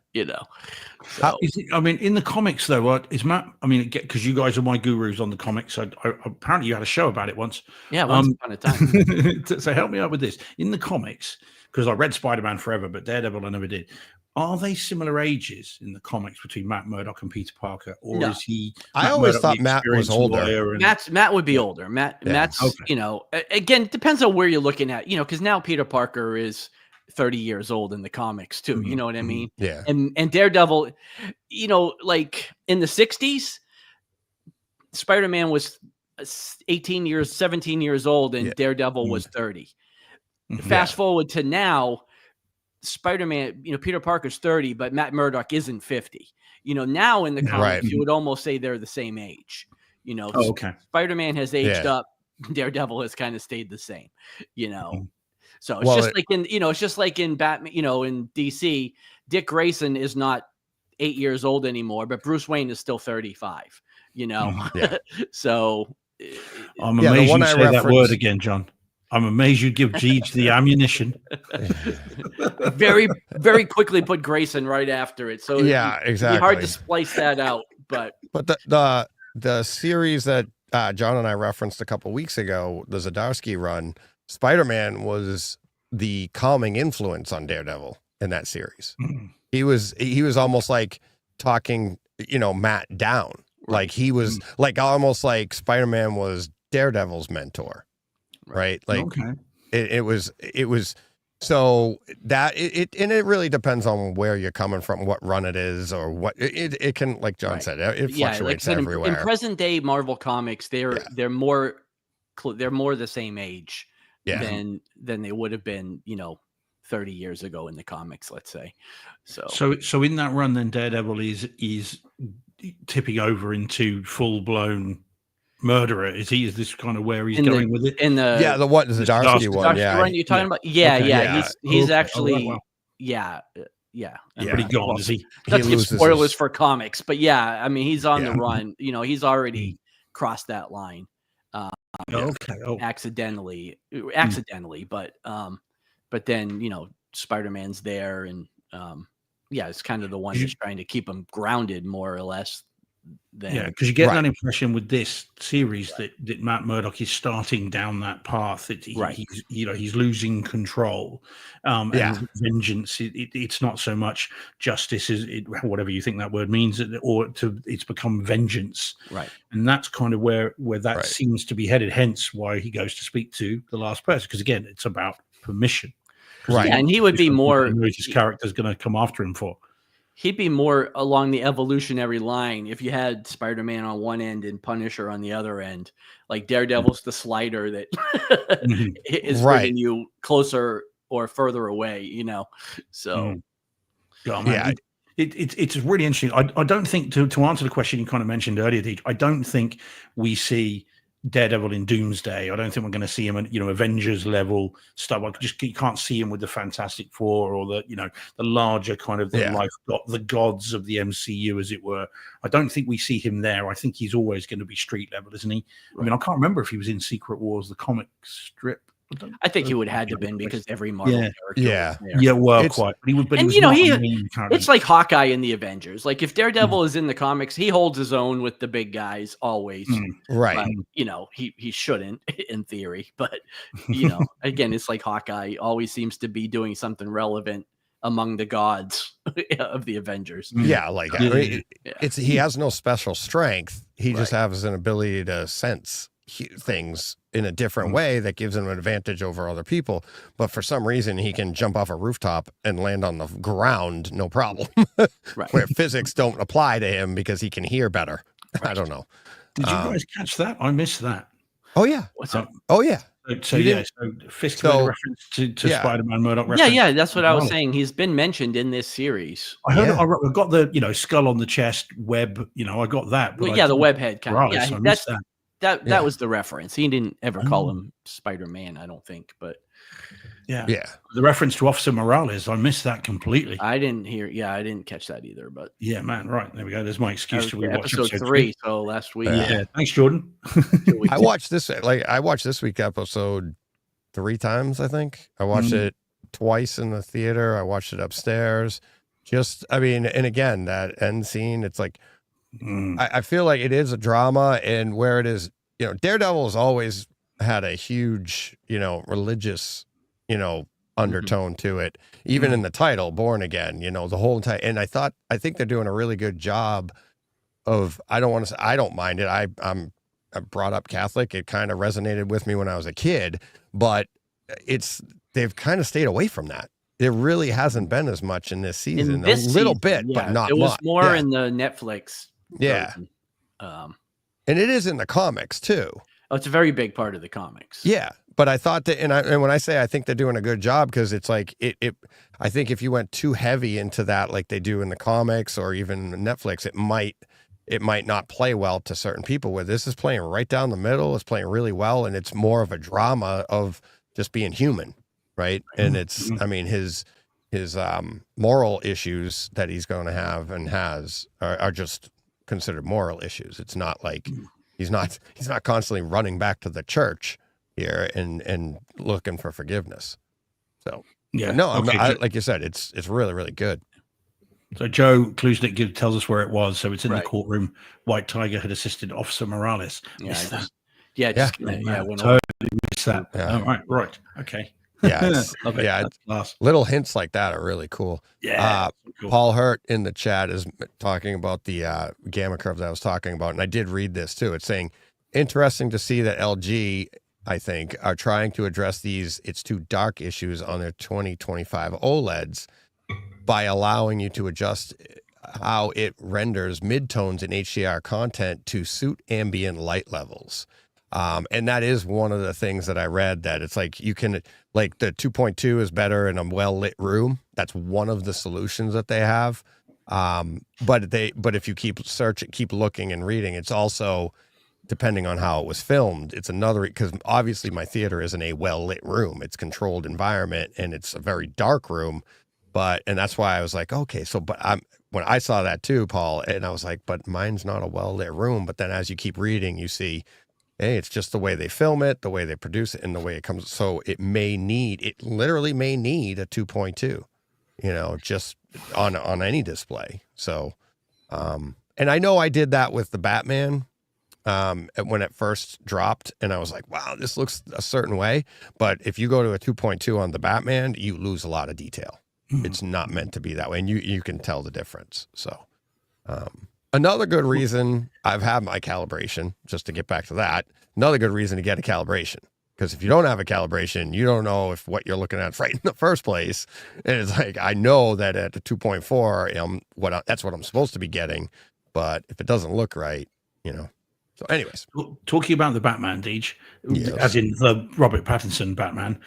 So, I mean, in the comics, though, is Matt? I mean, because you guys are my gurus on the comics. Apparently, you had a show about it once. yeah, once upon a time. So help me out with this. In the comics, because I read Spider-Man forever, but Daredevil I never did. Are they similar ages in the comics between Matt Murdock and Peter Parker, or No. is he? I Matt always Murdock, thought the Matt was experienced older. lawyer and- Matt would be older. Yeah. Matt's, Okay. Again, it depends on where you're looking at, because now Peter Parker is 30 years old in the comics too. You Mhm, know what I mhm. mean? Yeah. And Daredevil, like in the 60s, Spider-Man was 18 years, 17 years old, and Yeah. Daredevil Mm. was 30. Mhm. Fast forward to now, Spider-Man, Peter Parker's 30, but Matt Murdock isn't 50. Now in the Yeah. comics, Right. you would almost say they're the same age. Oh, okay. Spider-Man has aged Yeah. up. Daredevil has kind of stayed the same, Mhm. So it's Well, just it's just like in Batman, in DC, Dick Grayson is not 8 years old anymore, but Bruce Wayne is still 35, Mhm. Yeah. So I'm Yeah, the amazed one you I say that word referenced- again, John. I'm amazed you give Jeej the ammunition. very, very quickly put Grayson right after it. So Yeah, it'd be exactly. hard to splice that out, but But the series that John and I referenced a couple weeks ago, the Zdarsky run, Spider-Man was the calming influence on Daredevil in that series. Mhm. He was almost like talking, Matt down. Like he was like almost like Spider-Man was Daredevil's mentor. Right? Like Okay. it was so that it really depends on where you're coming from, what run it is, or what it can, like John Right. said, it yeah, like I fluctuates said, in everywhere. present day Marvel comics, they're more the same age Yeah. than they would have been, 30 years ago in the comics, let's say. So in that run, then Daredevil is tipping over into full blown murderer. Is this kind of where he's In going with it? in the Yeah, the what Zdarsky Zdarsky one, Dark yeah. run you're talking yeah. about, yeah, Okay. yeah, Yeah. he's Okay. actually, wow. yeah. Yeah. But he gone, is he? Not He to give loses spoilers his- for comics, but yeah, I mean, he's on the Yeah. run. He's already crossed that line Okay. Oh, accidentally, but then Spider-Man's there, and yeah, it's kind of the one that's trying to keep him grounded more or less. yeah, because you get Right. that impression with this series that Matt Murdock is starting down that path. That Right. he's losing control. Yeah. And vengeance. It's not so much justice as whatever you think that word means, it's become vengeance. Right. And that's kind of where that Right. seems to be headed. Hence why he goes to speak to the last person, because again, it's about permission. 'Cause Right. Yeah, and he would be he more. knows his character's going to come after him for. He'd be more along the evolutionary line if you had Spider-Man on one end and Punisher on the other end. Like Daredevil's the slider that Mhm. is Right. bringing you closer or further away. So Mhm. Oh, man, Yeah. it's really interesting. I don't think to answer the question you kind of mentioned earlier, Deej, I don't think we see Daredevil in Doomsday. I don't think we're going to see him at Avengers level stuff. You can't see him with the Fantastic Four or the larger kind of Yeah. the gods of the MCU, as it were. I don't think we see him there. I think he's always going to be street level, isn't he? I mean, I can't remember if he was in Secret Wars, the comic strip. I think he would have had to been because every Marvel Yeah. character. Yeah. was there. Yeah, well, It's- quite. But he was, but he And, was you know, not he- a main character. It's like Hawkeye in the Avengers. Like if Daredevil is in the comics, he holds his own with the big guys always. Mm. Right. But, he shouldn't in theory. But again, it's like Hawkeye always seems to be doing something relevant among the gods of the Avengers. Yeah, like I mean, it's he has no special strength. He just Right. has an ability to sense things in a different way that gives him an advantage over other people. But for some reason, he can jump off a rooftop and land on the ground, no problem. Right. Where physics don't apply to him because he can hear better. I don't know. Did you guys catch that? I missed that. Oh yeah. What's up? Oh yeah. So You yeah, so Fisk made a reference to yeah. Spider-Man Murdoch Yeah, reference. yeah, that's what I was Wow. saying. He's been mentioned in this series. I heard. Yeah. I got the skull on the chest, web. I got that. But Well, I yeah, the didn't- web head kind of. Morales, Yeah, I that's missed that. that was the reference. He didn't ever call Oh. him Spider-Man, I don't think, but Yeah. Yeah. The reference to Officer Morales, I missed that completely. I didn't catch that either. But Yeah, man. Right. There we go. There's my that excuse was to rewatch episode 3, so last week. Yeah. Thanks, Jordan. I watched this week episode 3 times, I think. I watched it twice in the theater. I watched it upstairs. And again, that end scene, it's like I feel like it is a drama, and where it is, Daredevil has always had a huge, religious, undertone to it, even in the title, Born Again, the whole entire, and I think they're doing a really good job of, I don't want to say, I don't mind it. I'm brought up Catholic. It kind of resonated with me when I was a kid, but they've kind of stayed away from that. There really hasn't been as much in this season. In this a little season, bit, yeah, but not it was much. more Yeah. in the Netflix. Yeah. version. And it is in the comics too. Oh, it's a very big part of the comics. Yeah. But I thought that, and when I say I think they're doing a good job, because it's like I think if you went too heavy into that, like they do in the comics or even Netflix, it might not play well to certain people. Where this is playing right down the middle, it's playing really well, and it's more of a drama of just being human, right? And it's, I mean, his moral issues that he's going to have and has are just considered moral issues. It's not like he's not constantly running back to the church here and looking for forgiveness. So Yeah. no, Okay, like you said, it's really, really good. So Joe Klusnik tells us where it was. So it's in the Right. courtroom. White Tiger had assisted Officer Morales. Yeah, Missed that. went Totally missed that. Yeah. Oh, right. Okay. Yeah, it's, Love it. yeah, That's class. little hints like that are really cool. Yeah. Cool. Paul Hurt in the chat is talking about the gamma curve that I was talking about, and I did read this too. It's saying, interesting to see that LG, I think, are trying to address these "it's too dark" issues on their 2025 OLEDs by allowing you to adjust how it renders midtones in HDR content to suit ambient light levels. And that is one of the things that I read, that it's like you can, like the 2.2 is better in a well-lit room. That's one of the solutions that they have. But if you keep looking and reading, it's also depending on how it was filmed. It's another, because obviously my theater isn't a well-lit room. It's controlled environment and it's a very dark room. And that's why I was like, okay, when I saw that too, Paul, and I was like, but mine's not a well-lit room. But then as you keep reading, you see, hey, it's just the way they film it, the way they produce it, and the way it comes. So it literally may need a 2.2, just on any display. So, and I know I did that with the Batman when it first dropped, and I was like, wow, this looks a certain way. But if you go to a 2.2 on the Batman, you lose a lot of detail. It's not meant to be that way, and you can tell the difference. So, another good reason I've had my calibration, just to get back to that, another good reason to get a calibration, because if you don't have a calibration, you don't know if what you're looking at is right in the first place. And it's like, I know that at the 2.4, that's what I'm supposed to be getting, but if it doesn't look right, So anyways. Talking about the Batman, Deej, Yes. as in the Robert Pattinson Batman,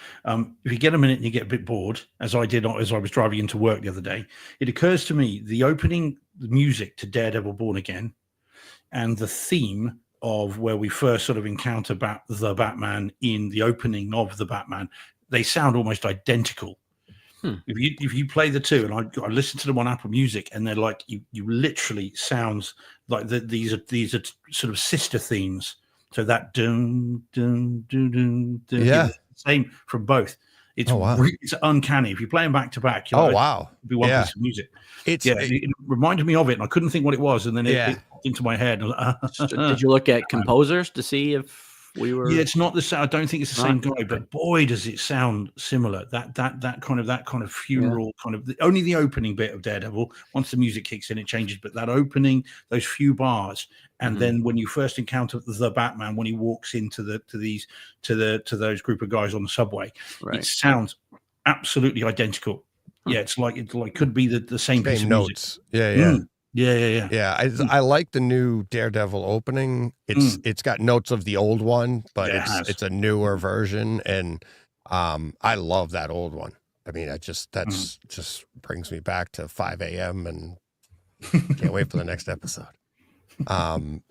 if you get a minute and you get a bit bored, as I did as I was driving into work the other day, it occurs to me the opening music to Daredevil Born Again and the theme of where we first sort of encounter the Batman in the opening of the Batman, they sound almost identical. If you play the two, and I listen to them on Apple Music, and they're like you literally sounds like these are sort of sister themes. So that dun dun dun dun dun, Yeah. same from both. It's Oh, wow. it's uncanny. If you play them back to back, you're Oh, like, wow. it'd be one Yeah. piece of music. It It reminded me of it, and I couldn't think what it was, and then Yeah. it popped into my head. I was like, Did you look at composers to see if we were. Yeah, it's not the same. I don't think it's the same Not- guy, but boy, does it sound similar. That kind of funeral kind of only the opening bit of Daredevil. Once the music kicks in, it changes. But that opening, those few bars, and then when you first encounter the Batman, when he walks into those group of guys on the subway, Right. it sounds absolutely identical. Yeah, it's like could be the same piece Same of notes. Yeah, music. yeah. Yeah. Yeah, I like the new Daredevil opening. It's got notes of the old one, but Yeah, it has. it's a newer version, and I love that old one. I mean, that's just brings me back to 5 a.m. and can't wait for the next episode. One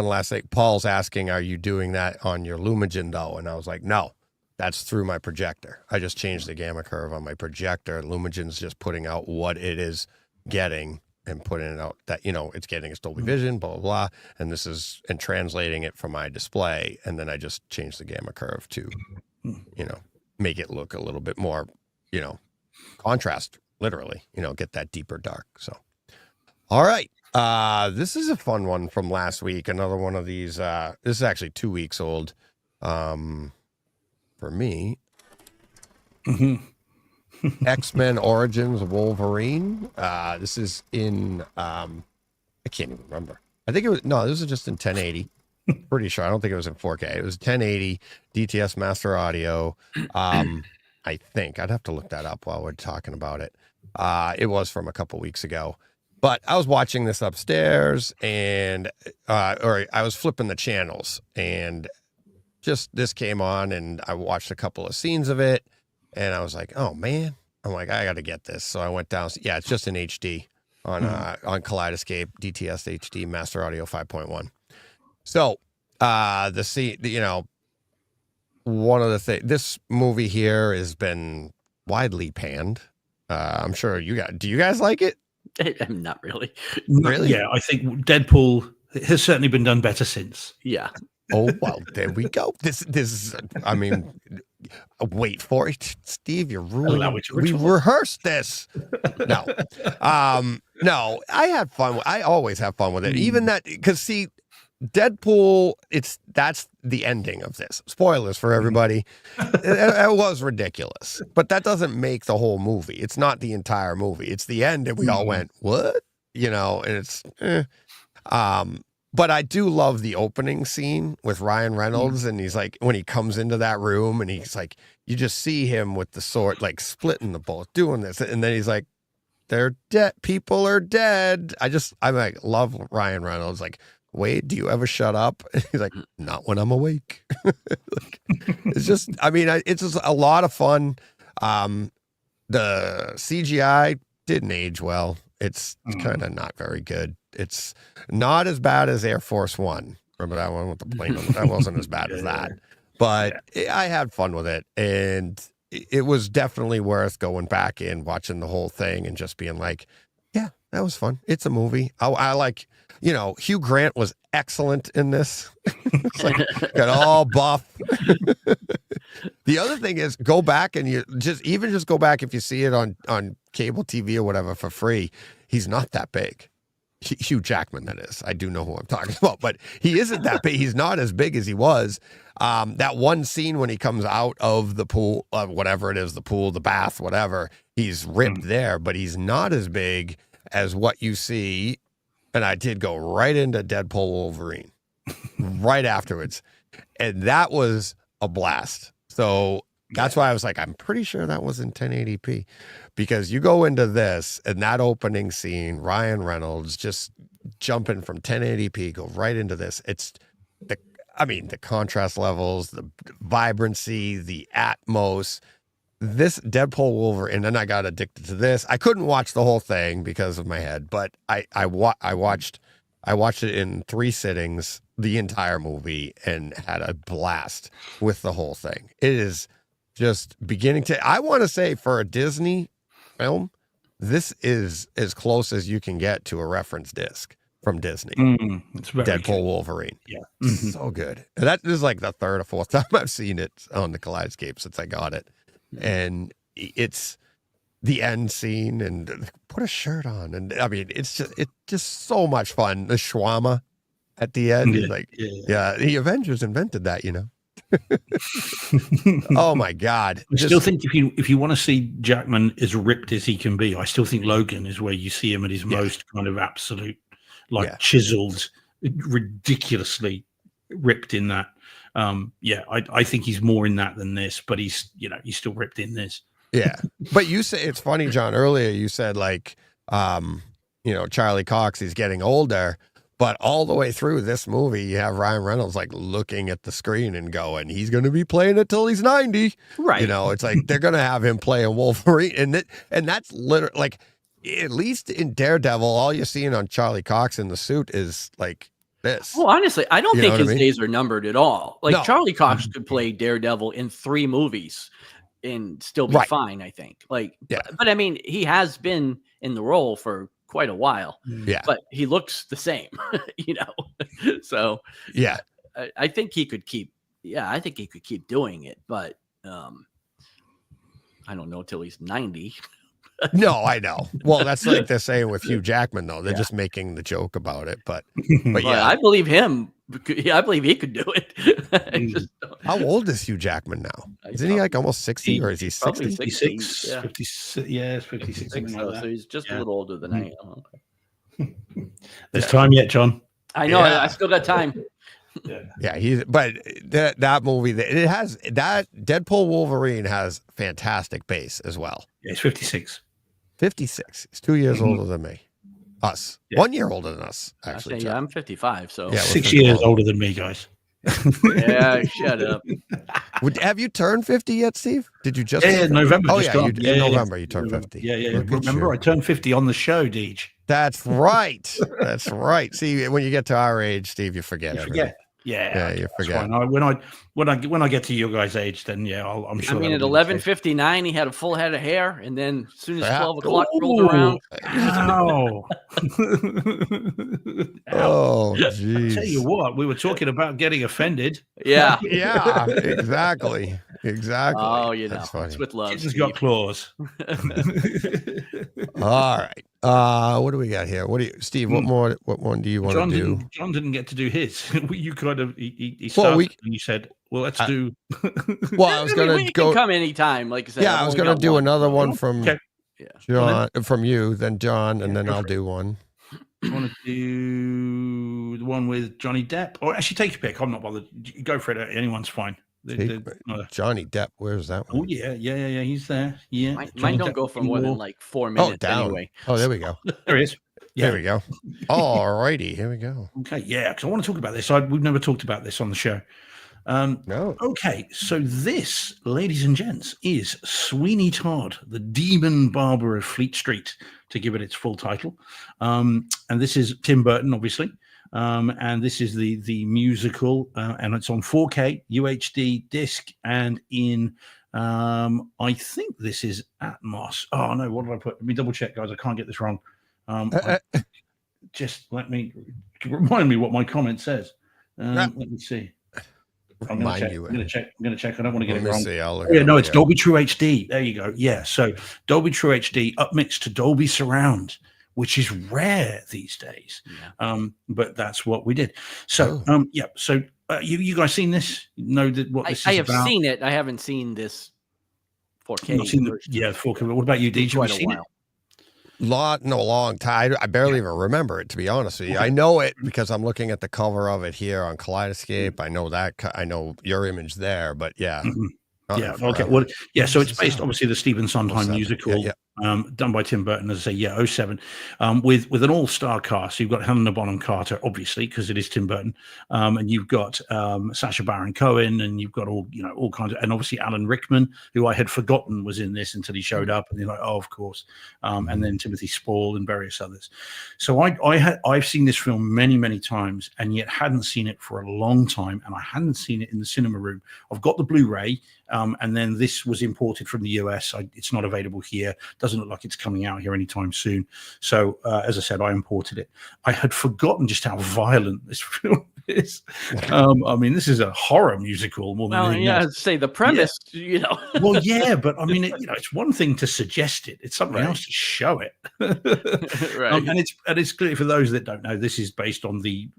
last thing, Paul's asking, "Are you doing that on your Lumigen though?" And I was like, "No, that's through my projector. I just changed the gamma curve on my projector. Lumigen's just putting out what it is getting." And putting it out that, it's getting its Dolby Vision, blah, blah, blah. And this is, and translating it from my display. And then I just changed the gamma curve to, make it look a little bit more, contrast, literally, get that deeper dark. So, all right. This is a fun one from last week. Another one of these, this is actually 2 weeks old, for me. X-Men Origins Wolverine. This is in I can't even remember. I think this is just in 1080. Pretty sure. I don't think it was in 4K. It was 1080 DTS Master Audio. I think I'd have to look that up while we're talking about it. It was from a couple weeks ago. But I was watching this upstairs and or I was flipping the channels and just this came on and I watched a couple of scenes of it. And I was like, oh, man. I'm like, I got to get this. So I went down. Yeah, it's just in HD on Kaleidoscape, DTS HD, Master Audio 5.1. So the scene, one of the things, this movie here has been widely panned. I'm sure do you guys like it? I'm not really. Really? Yeah, I think Deadpool has certainly been done better since. Yeah. Oh, well, there we go. This is, I mean, wait for it, Steve. You're ruining. We rehearsed this. No, no. I had fun. I always have fun with it. Even that, because see, Deadpool. That's the ending of this. Spoilers for everybody. It was ridiculous, but that doesn't make the whole movie. It's not the entire movie. It's the end, and we all went, "What?" And it's. But I do love the opening scene with Ryan Reynolds. And he's like, when he comes into that room and he's like, you just see him with the sword, like splitting the bolt, doing this. And then he's like, they're dead. People are dead. I like love Ryan Reynolds. Like, Wade, do you ever shut up? And he's like, not when I'm awake. It's just, I mean, it's just a lot of fun. The CGI didn't age well. It's kind of not very good. It's not as bad as Air Force One. Remember that one with the plane? That wasn't as bad as that. But I had fun with it. And it was definitely worth going back and watching the whole thing and just being like, yeah, that was fun. It's a movie. I like, Hugh Grant was excellent in this. It's like, got all buff. The other thing is go back and you just go back if you see it on cable TV or whatever for free. He's not that big. Hugh Jackman, that is. I do know who I'm talking about, but he isn't that big. He's not as big as he was. That one scene when he comes out of the pool, whatever it is, the pool, the bath, whatever, he's ripped there, but he's not as big as what you see. And I did go right into Deadpool Wolverine right afterwards. And that was a blast. So that's why I was like, I'm pretty sure that was in 1080p because you go into this and that opening scene, Ryan Reynolds just jumping from 1080p, go right into this. It's the contrast levels, the vibrancy, the atmos, this Deadpool Wolverine. And then I got addicted to this. I couldn't watch the whole thing because of my head, but I watched it in 3 sittings, the entire movie, and had a blast with the whole thing. It is just beginning to, I want to say for a Disney film, this is as close as you can get to a reference disc from Disney. It's very Deadpool good. Wolverine. Yeah. So good. And that is like the 3rd or 4th time I've seen it on the Kaleidoscape since I got it. And it's the end scene and put a shirt on. And I mean, it's just so much fun. The shawarma. at the end. Yeah, Like, yeah. the Avengers invented that, you know. Oh my God! I still think if you want to see Jackman as ripped as he can be, I still think Logan is where you see him at his most kind of absolute, like chiseled, ridiculously ripped in that. I think he's more in that than this, but he's still ripped in this. Yeah, but you say it's funny, John. Earlier you said like, Charlie Cox, he's getting older. But all the way through this movie, you have Ryan Reynolds like looking at the screen and going, he's going to be playing it till he's 90. Right. It's like they're going to have him playing Wolverine. And that's literally like, at least in Daredevil, all you're seeing on Charlie Cox in the suit is like this. Well, honestly, I don't think his I mean? days are numbered at all. Like No. Charlie Cox could play Daredevil in 3 movies and still be fine, I think. Like, but I mean, he has been in the role for quite a while. Yeah. But he looks the same, So yeah, I think he could keep doing it, but I don't know till he's 90. No, I know. Well, that's like they're saying with Hugh Jackman, though. They're just making the joke about it. But yeah, I believe him. Yeah, I believe he could do it. How old is Hugh Jackman now? Isn't he like almost 60 or is he 60? 56, yeah. 56, yeah, it's 56. I think so. So he's just a little older than I am. There's time yet, John. I know. I still got time. Yeah, but that movie, it has that Deadpool Wolverine has fantastic bass as well. Yeah, it's 56. 56. He's 2 years older than me. Us. 1 year older than us, actually. I'm 55. So 6 years older than me, guys. Yeah, shut up. Have you turned 50 yet, Steve? Did you just? Yeah, November. Oh, yeah, in November you turned 50. Yeah. Remember, I turned 50 on the show, Deej. That's right. That's right. See, when you get to our age, Steve, you forget everything. Yeah, you forget. When I get to your guys' age, then I'm sure. I mean, at 11:59, he had a full head of hair, and then as soon as 12 o'clock rolled around, oh, geez. Tell you what, we were talking about getting offended. Yeah, exactly. Oh, That's funny. it's with love. Kitten's got claws. All right. What do we got here? Steve? What one do you want to do? John didn't get to do his. You kind of he started and you said, "Well, let's do." Well, I was going to go. Come anytime, like I said. Yeah, I was going to do another one from John, from you, then John, and then I'll do one. I want to do the one with Johnny Depp, or actually take your pick. I'm not bothered. Go for it. Anyone's fine. Johnny Depp, where's that one? Oh yeah, he's there. Yeah, mine don't go for more than like 4 minutes anyway. Oh, there we go. There he is. There we go. All righty, here we go. Okay, yeah, because I want to talk about this. We've never talked about this on the show. No. Okay, so this, ladies and gents, is Sweeney Todd, the Demon Barber of Fleet Street, to give it its full title. And this is Tim Burton, obviously. And this is the musical, and it's on 4K UHD disc, and in I think this is Atmos. Oh no, what did I put? Let me double check, guys. I can't get this wrong. Just let me remind me what my comment says. Let me see. I'm going to check. I don't want to get it wrong. It's Dolby True HD. There you go. Yeah, so Dolby True HD upmixed to Dolby Surround, which is rare these days. Yeah. But that's what we did. So, So you guys seen this? Know that what this is about? I have seen it. I haven't seen this 4K. 4K. What about you, DJ? Have you seen it? Long time. I barely even remember it, to be honest with you. I know it because I'm looking at the cover of it here on Kaleidoscape. I know that. I know your image there, but yeah. Okay. Well, so it's based, obviously, the Stephen Sondheim musical, done by Tim Burton, as I say, 07, with an all-star cast. So you've got Helena Bonham Carter, obviously, because it is Tim Burton, and you've got Sacha Baron Cohen, and you've got all kinds of, and obviously Alan Rickman, who I had forgotten was in this until he showed up, and you're like, oh, of course, and then Timothy Spall and various others. So I've seen this film many, many times, and yet hadn't seen it for a long time, and I hadn't seen it in the cinema room. I've got the Blu-ray. And then this was imported from the US. It's not available here. Doesn't look like it's coming out here anytime soon. So, as I said, I imported it. I had forgotten just how violent this film this. I mean, this is a horror musical more than Well, anything yeah, else. say the premise, you know. Well, yeah, but I mean, it's one thing to suggest it; it's something Right. else to show it. Right. And it's clear for those that don't know, this is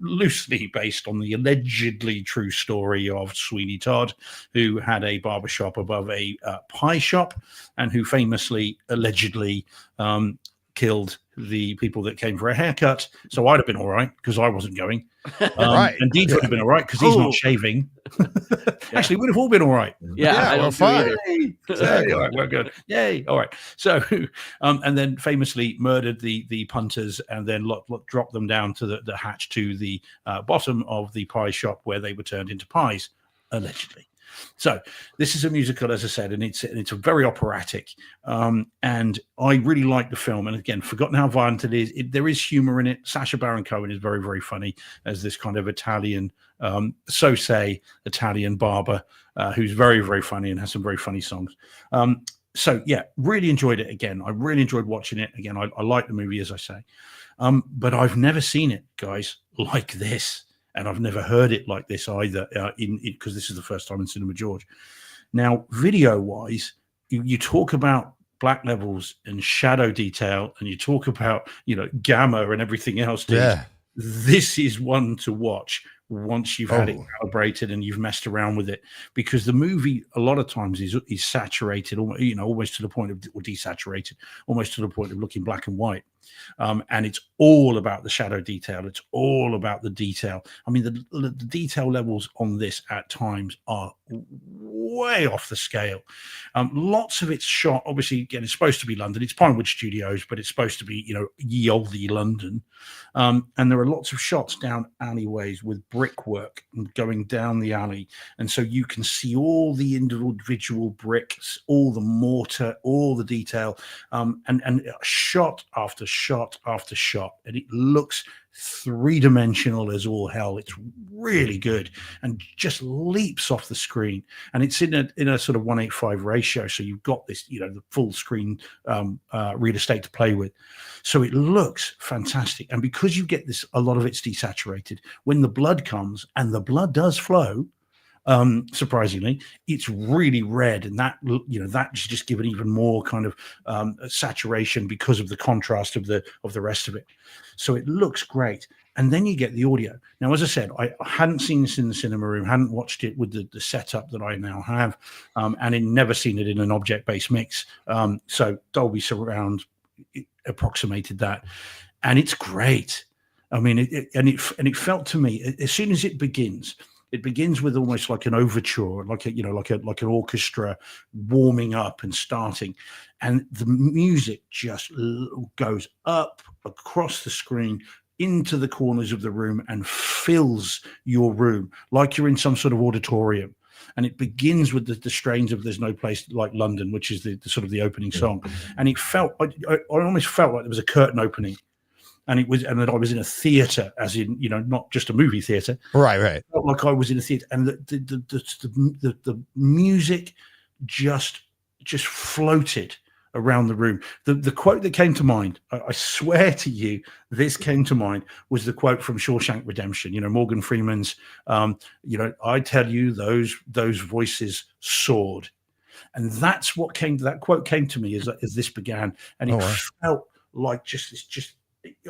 loosely based on the allegedly true story of Sweeney Todd, who had a barbershop above a pie shop, and who famously, allegedly, killed the people that came for a haircut. So I'd have been all right because I wasn't going. Right. And Deeds would have been all right because he's Oh. not shaving. Actually, we'd have all been all right. Yeah, Yeah, I we're don't do fine. either. Yay. Exactly. All right, we're good. Yay. All right. So, and then famously murdered the punters and then dropped them down to the hatch to the bottom of the pie shop where they were turned into pies, allegedly. So this is a musical, as I said, and it's a very operatic. And I really like the film. And again, forgotten how violent it is. There is humor in it. Sacha Baron Cohen is very, very funny as this kind of Italian, Italian barber, who's very, very funny and has some very funny songs. So yeah, really enjoyed it again. I really enjoyed watching it again. I like the movie, as I say, but I've never seen it, guys, like this. And I've never heard it like this either, because this is the first time in Cinema George. Now, video-wise, you talk about black levels and shadow detail, and you talk about, gamma and everything else. Yeah. This is one to watch once you've had it Oh. calibrated and you've messed around with it, because the movie a lot of times is saturated, almost to the point of, or desaturated, almost to the point of looking black and white. And it's all about the shadow detail. It's all about the detail. I mean, the detail levels on this at times are way off the scale. Lots of it's shot, obviously, again, it's supposed to be London. It's Pinewood Studios, but it's supposed to be, ye olde London. And there are lots of shots down alleyways with brickwork going down the alley. And so you can see all the individual bricks, all the mortar, all the detail, and shot after shot after shot. And it looks three-dimensional as all hell. It's really good and just leaps off the screen. And it's in a sort of 1:8:5 ratio. So you've got this, the full screen real estate to play with. So it looks fantastic. And because you get this, a lot of it's desaturated. When the blood comes, and the blood does flow, surprisingly, it's really red, and that's just given even more kind of saturation because of the contrast of the rest of it. So it looks great. And then you get the audio. Now, as I said, I hadn't seen this in the cinema room, hadn't watched it with the setup that I now have, and I'd never seen it in an object-based mix. So Dolby Surround approximated that, and it's great. I mean, it felt to me, as soon as it begins with almost like an overture, like an orchestra warming up and starting, and the music just goes up across the screen into the corners of the room and fills your room like you're in some sort of auditorium. And it begins with the strains of "There's No Place Like London," which is the sort of the opening song. And it felt, I almost felt like there was a curtain opening. And that I was in a theater, as in, not just a movie theater. Right. It felt like I was in a theater, and the music just floated around the room. The quote that came to mind, I swear to you, this came to mind, was the quote from Shawshank Redemption. Morgan Freeman's, I tell you, those voices soared. And that's what that quote came to me as this began. And it felt like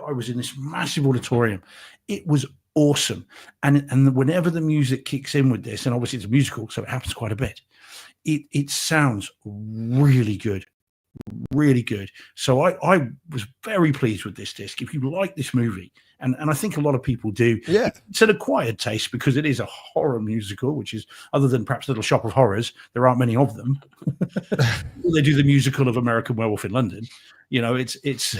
I was in this massive auditorium. It was awesome. And whenever the music kicks in with this, and obviously it's a musical, so it happens quite a bit, it sounds really good. Really good. So I was very pleased with this disc. If you like this movie, and I think a lot of people do, Yeah, it's an acquired taste because it is a horror musical, which is, other than perhaps Little Shop of Horrors, there aren't many of them. They do the musical of American Werewolf in London. It's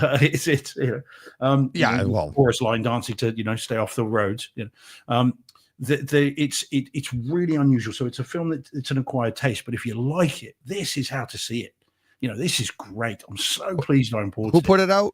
chorus line dancing to stay off the roads. It's really unusual. So it's a film that it's an acquired taste. But if you like it, this is how to see it. This is great. I'm so pleased I imported it. Who put it out?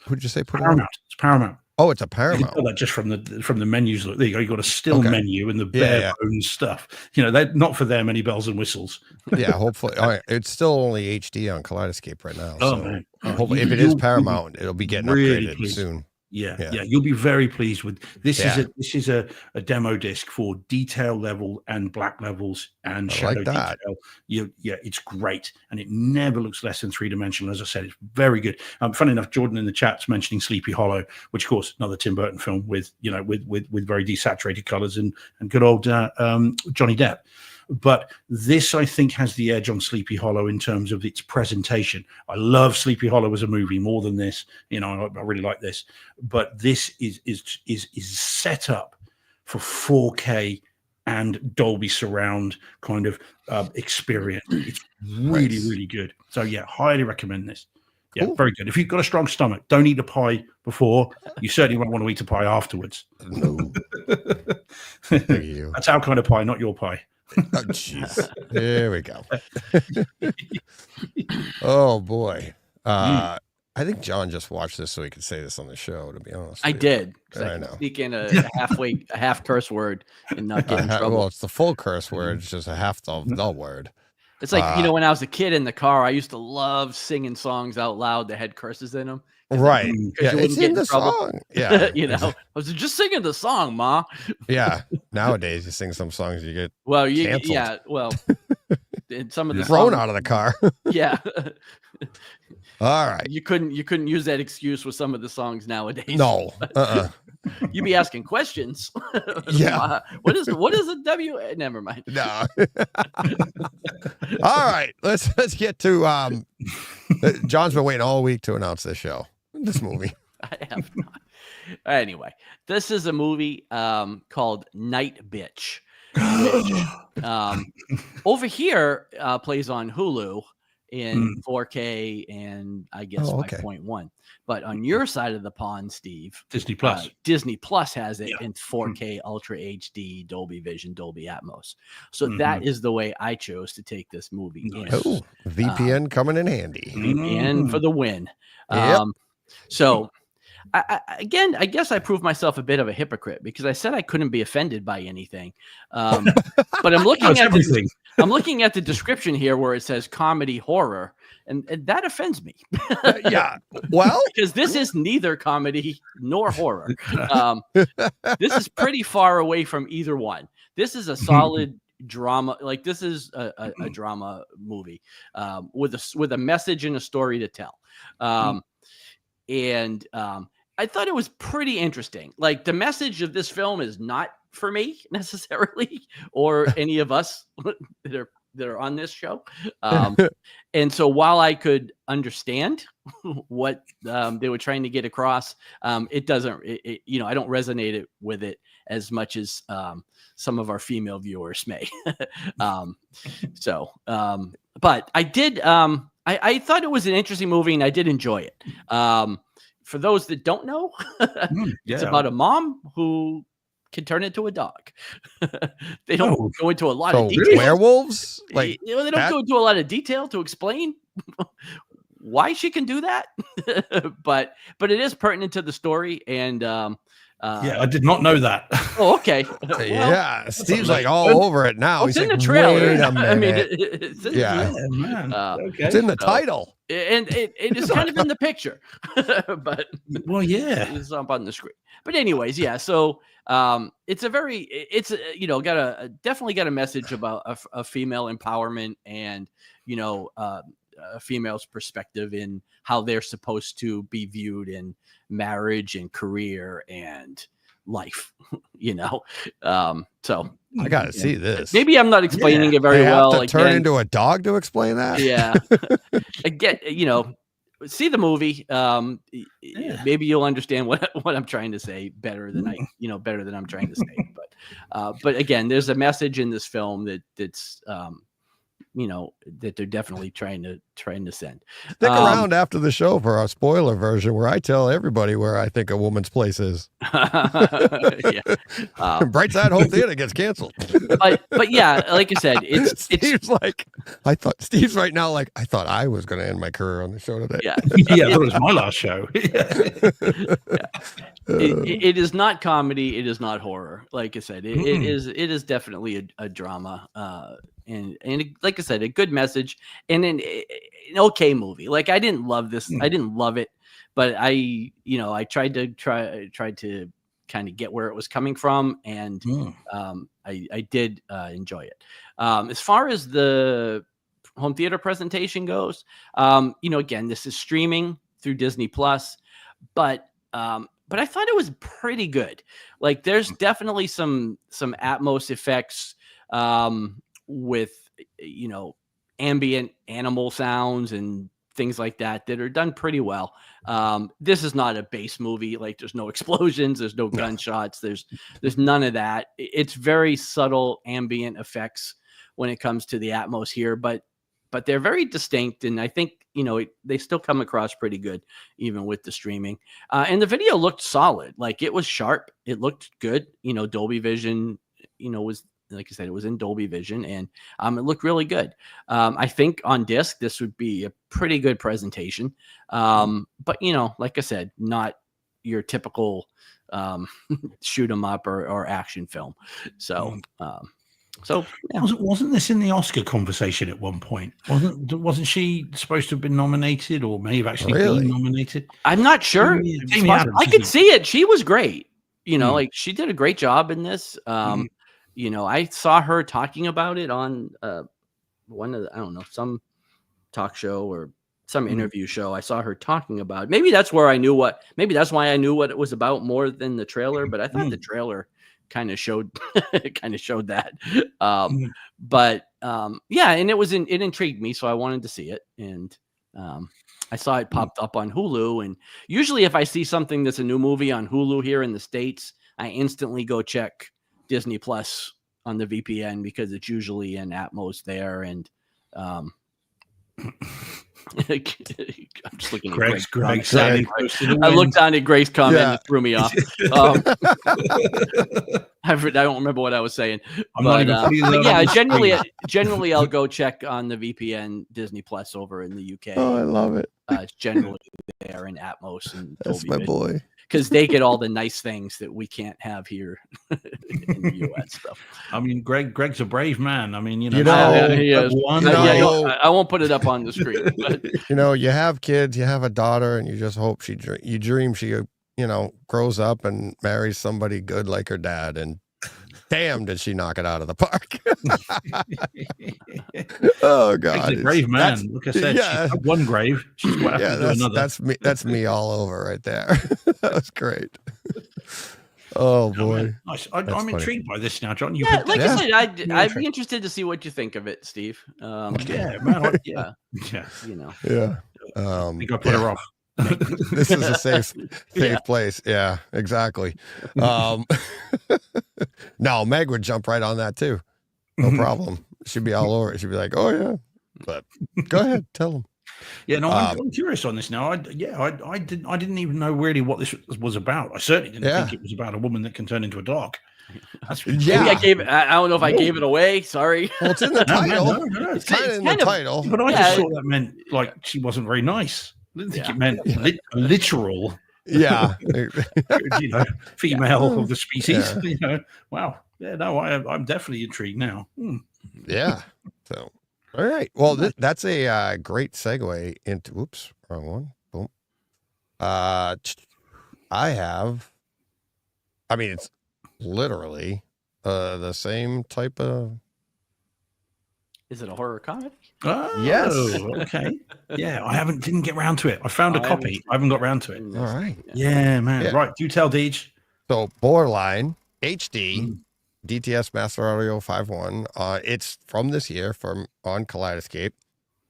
Who did you say put Paramount. it out? It's Paramount. Oh, it's a You Paramount. can tell that just from the menus. Look, there you go. You've got a still menu and the bare bones stuff. They're not for them any bells and whistles. Yeah, hopefully. All right, it's still only HD on Kaleidoscape right now. Oh so man! hopefully, if it is Paramount, it'll be getting really upgraded pleased. soon. Yeah. You'll be very pleased with this. Yeah. This is a demo disc for detail level and black levels and I shadow like that. detail. It's great, and it never looks less than 3-dimensional. As I said, it's very good. Funny enough, Jordan in the chat's mentioning Sleepy Hollow, which of course another Tim Burton film with very desaturated colors and good old Johnny Depp. But this, I think, has the edge on Sleepy Hollow in terms of its presentation. I love Sleepy Hollow as a movie more than this. I really like this. But this is set up for 4K and Dolby Surround kind of experience. It's really, really good. So yeah, highly recommend this. Yeah, Cool. very good. If you've got a strong stomach, don't eat the pie before. You certainly won't want to eat the pie afterwards. No. Look at you. That's our kind of pie, not your pie. Oh, jeez. There we go. Oh boy. I think John just watched this so he could say this on the show, to be honest. I with you. did. 'Cause I I can know. sneak in a half curse word and not get in trouble. Well, it's the full curse word. It's just a half the word. It's like, when I was a kid in the car, I used to love singing songs out loud that had curses in them. Right. Yeah, you it's wouldn't get in in the trouble. song. Yeah. I was just singing the song, Ma. Yeah. Nowadays, you sing some songs, you get Well, Canceled. in some of the thrown songs, out of the car. yeah, All right. you couldn't use that excuse with some of the songs nowadays. No. You'd be asking questions. Yeah. what is a W? Never mind. No. All right. Let's get to John's been waiting all week to announce this movie. I have not. Anyway, this is a movie called Night Bitch. Over here plays on Hulu in 4K and I guess Oh, okay. 5.1. But on your side of the pond, Steve, Disney Plus. Disney Plus has it Yeah. in 4K Ultra HD, Dolby Vision, Dolby Atmos. So that is the way I chose to take this movie in. Oh, VPN coming in handy. VPN for the win. Yep. So I guess I proved myself a bit of a hypocrite because I said I couldn't be offended by anything. But I'm looking That's at everything. I'm looking at the description here where it says comedy horror, and that offends me. Yeah. Well, Because this is neither comedy nor horror. This is pretty far away from either one. This is a solid drama. Like this is a drama movie with a message and a story to tell. And I thought it was pretty interesting. Like the message of this film is not for me necessarily, or any of us that are on this show. And so while I could understand what they were trying to get across, it doesn't, I don't resonate with it as much as some of our female viewers may. But I did, I thought it was an interesting movie and I did enjoy it. For those that don't know, it's about a mom who can turn into a dog. They don't go into a lot of detail. Werewolves? Like they don't go into a lot of detail to explain why she can do that. but it is pertinent to the story. And I did not know that. oh, okay. yeah, Steve's like all over it now. It's He's in like, the trailer. Wait a I mean, minute. it's in the Yeah. trailer. Man. Okay. It's in the title. And it is kind of in the picture, but Well, yeah. it's up on the screen. But anyways, yeah. So it's definitely got a message about a female empowerment and a female's perspective in how they're supposed to be viewed in marriage and career and life. So I gotta see this. maybe I'm not explaining it very They have well. to turn Again, into a dog to explain that. yeah. Again, see the movie. Maybe you'll understand what I'm trying to say better than I'm trying to say. But again, there's a message in this film that's that they're definitely trying to send. Stick around after the show for our spoiler version where I tell everybody where I think a woman's place is. Yeah. Bright Side Home Theater gets canceled. But yeah, like I said, it's Steve's like, Steve's right now like, I thought I was going to end my career on the show today. yeah. Yeah, that was my last show. It is not comedy. It is not horror. Like I said, it is definitely a drama. And like I said, a good message and an okay movie. Like I didn't love this. I didn't love it, but I tried to kind of get where it was coming from, and I did enjoy it. As far as the home theater presentation goes, again, this is streaming through Disney Plus, but I thought it was pretty good. Like, there's definitely some Atmos effects with ambient animal sounds and things like that are done pretty well. This is not a base movie. Like, there's no explosions, there's no gunshots, there's none of that. It's very subtle ambient effects when it comes to the Atmos here, but they're very distinct, and I think they still come across pretty good even with the streaming. And the video looked solid. Like, it was sharp, it looked good. Dolby Vision was, like I said, it was in Dolby Vision, and it looked really good. I think on disc this would be a pretty good presentation, but like I said, not your typical shoot 'em up or action film. So yeah. Wasn't this in the Oscar conversation at one point? Wasn't she supposed to have been nominated, or may have actually been nominated? I'm not sure. Amy Adams, I could see it. She was great. Like, she did a great job in this. I saw her talking about it on one of the, I don't know, some talk show or some interview show. I saw her talking about it. Maybe that's why I knew what it was about more than the trailer, but I thought the trailer kind of showed that. But yeah, and it intrigued me, so I wanted to see it. And I saw it popped up on Hulu, and usually if I see something that's a new movie on Hulu here in the States, I instantly go check Disney Plus on the VPN because it's usually in Atmos there. And I'm just looking at Greg's I looked down at Greg's comment and it threw me off. I don't remember what I was saying. But yeah, generally I'll go check on the VPN Disney Plus over in the UK. Oh, I love it. It's generally there in Atmos and That's Dolby my Vision, boy. because they get all the nice things that we can't have here in the US stuff. I mean, Greg's a brave man. I mean, he is. I won't put it up on the screen. But you have kids, you have a daughter, and you just hope you dream she grows up and marries somebody good like her dad, and damn, did she knock it out of the park. Oh God, he's a brave man. Like I said, she's had one grave, she's quite happy to do another. That's me all over right there. That was great. Oh boy, nice. I'm intrigued by this now, John. I said, I'd be interested to see what you think of it, Steve. Yeah, man. Yeah. Yeah. I think I put her off. This is a safe place. Yeah, exactly. No, Meg would jump right on that too. No problem. She'd be all over it. She'd be like, "Oh yeah," but go ahead, tell them. Yeah, no, I'm curious on this now. I didn't even know really what this was about. I certainly didn't think it was about a woman that can turn into a dog. Maybe I don't know if I gave it away. Sorry. Well, it's in the title. No. It's kind of in the title. But I just thought that meant like she wasn't very nice. I didn't think it meant literal. Yeah. Female of the species. Yeah. Wow. Yeah, no, I'm definitely intrigued now. Yeah. So, all right. Well, that's a great segue into. Whoops, wrong one. Boom. It's literally the same type of. Is it a horror comedy? Oh, yes. Okay. Yeah, I didn't get round to it. I found a copy. I haven't got round to it. All right. Yeah, man. Yeah. Right. Do tell, Deej. So, Borderline HD, DTS Master Audio 5.1. It's from this year on Kaleidoscape.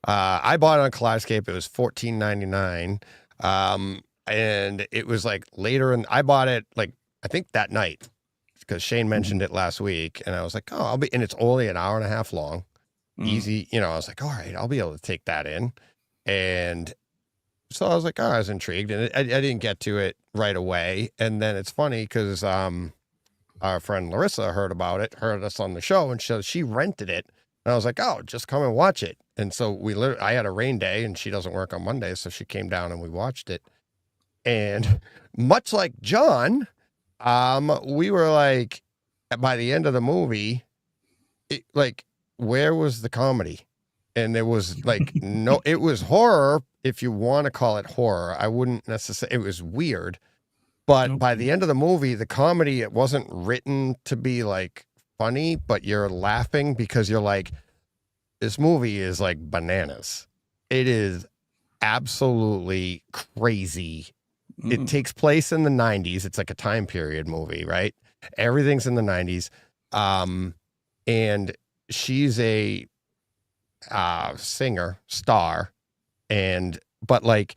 I bought it on Kaleidoscape. It was $14.99. And it was like later, and I bought it like I think that night because Shane mentioned it last week, and I was like, oh, and it's only an hour and a half long. Easy, I was like, all right, I'll be able to take that in. And so I was like, I was intrigued, and I didn't get to it right away. And then it's funny because our friend Larissa heard us on the show, and she rented it. And I was like, oh, just come and watch it. And so I had a rain day, and she doesn't work on Mondays, so she came down and we watched it. And much like John, we were like, by the end of the movie, where was the comedy? and there was like no, it was horror if you want to call it horror. I wouldn't necessarily. It was weird, but by the end of the movie, the comedy, it wasn't written to be like funny, but you're laughing because you're like, this movie is like bananas. It is absolutely crazy. It takes place in the 90s. It's like a time period movie, right? Everything's in the 90s. And she's a singer, star, but like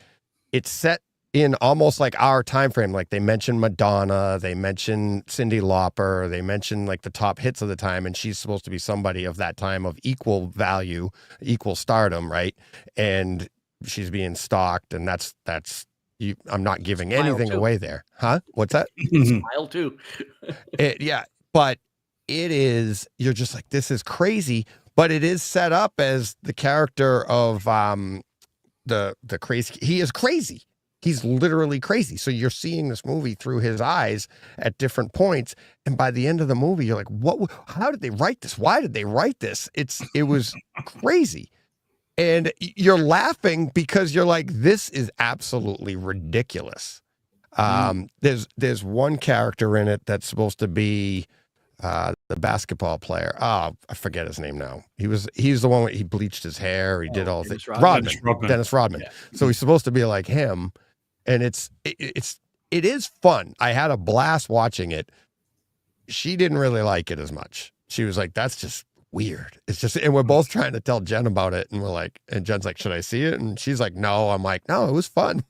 it's set in almost like our time frame. Like they mention Madonna, they mention Cyndi Lauper, they mention like the top hits of the time, and she's supposed to be somebody of that time of equal value, equal stardom, right? And she's being stalked, and that's you. I'm not giving anything away there, huh? What's that? Smile too. Yeah, but it is. You're just like, this is crazy, but it is set up as the character of the crazy. He is crazy. He's literally crazy. So you're seeing this movie through his eyes at different points, and by the end of the movie, you're like, what? How did they write this? Why did they write this? It was crazy. And you're laughing because you're like, this is absolutely ridiculous. There's one character in it that's supposed to be the basketball player. Oh, I forget his name now. He's the one where he bleached his hair. He did all the Dennis Rodman. Yeah. So he's supposed to be like him, and it is fun. I had a blast watching it. She didn't really like it as much. She was like, that's just weird. It's just, and we're both trying to tell Jen about it, and we're like, and Jen's like, should I see it? And she's like, no. I'm like, no, it was fun.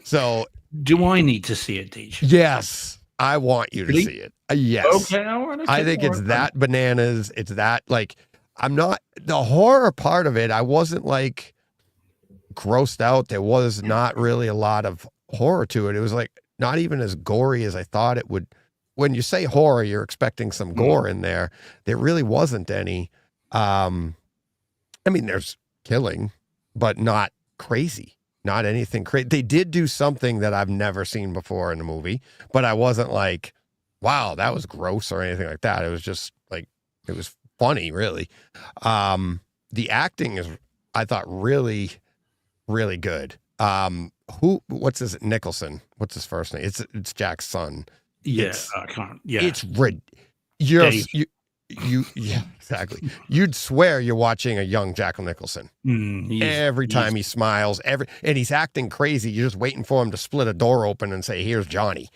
So do I need to see it, Deej? yes, I want you to see it. Yes. Okay, I think it's that bananas. It's that, like, I'm not, the horror part of it, I wasn't like grossed out. There was not really a lot of horror to it. It was like not even as gory as I thought it would. When you say horror, you're expecting some gore in there. There really wasn't any. I mean, there's killing, but not crazy. Not anything crazy. They did do something that I've never seen before in the movie, but I wasn't like, wow, that was gross or anything like that. It was just like, it was funny, really. The acting is, I thought, really, really good. What's his Nicholson? What's his first name? It's Jack's son. Yeah, I can't. Yeah, It's yeah, exactly. You'd swear you're watching a young Jack Nicholson. Every time he smiles, and he's acting crazy. You're just waiting for him to split a door open and say, "Here's Johnny."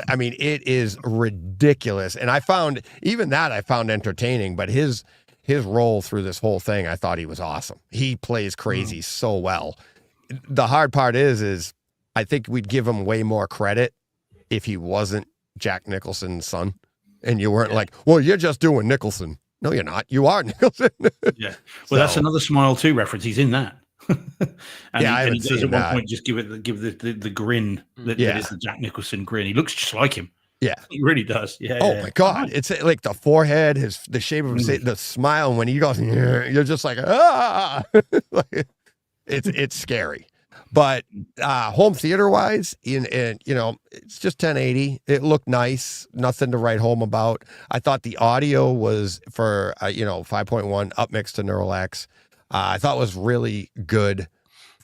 I mean, it is ridiculous. And I found entertaining, but his role through this whole thing, I thought he was awesome. He plays crazy so well. The hard part is I think we'd give him way more credit if he wasn't Jack Nicholson's son, and you weren't like, well, you're just doing Nicholson. No, you're not. You are Nicholson. Yeah. Well, that's another Smile 2 reference. He's in that. I he does at one point just give the grin that is the Jack Nicholson grin. He looks just like him. Yeah, he really does. Yeah. Oh my God, it's like the forehead, the shape of his the smile, and when he goes, you're just like, ah, like, it's scary. But home theater wise, and it's just 1080. It looked nice. Nothing to write home about. I thought the audio was for 5.1 upmix to Neural X. I thought was really good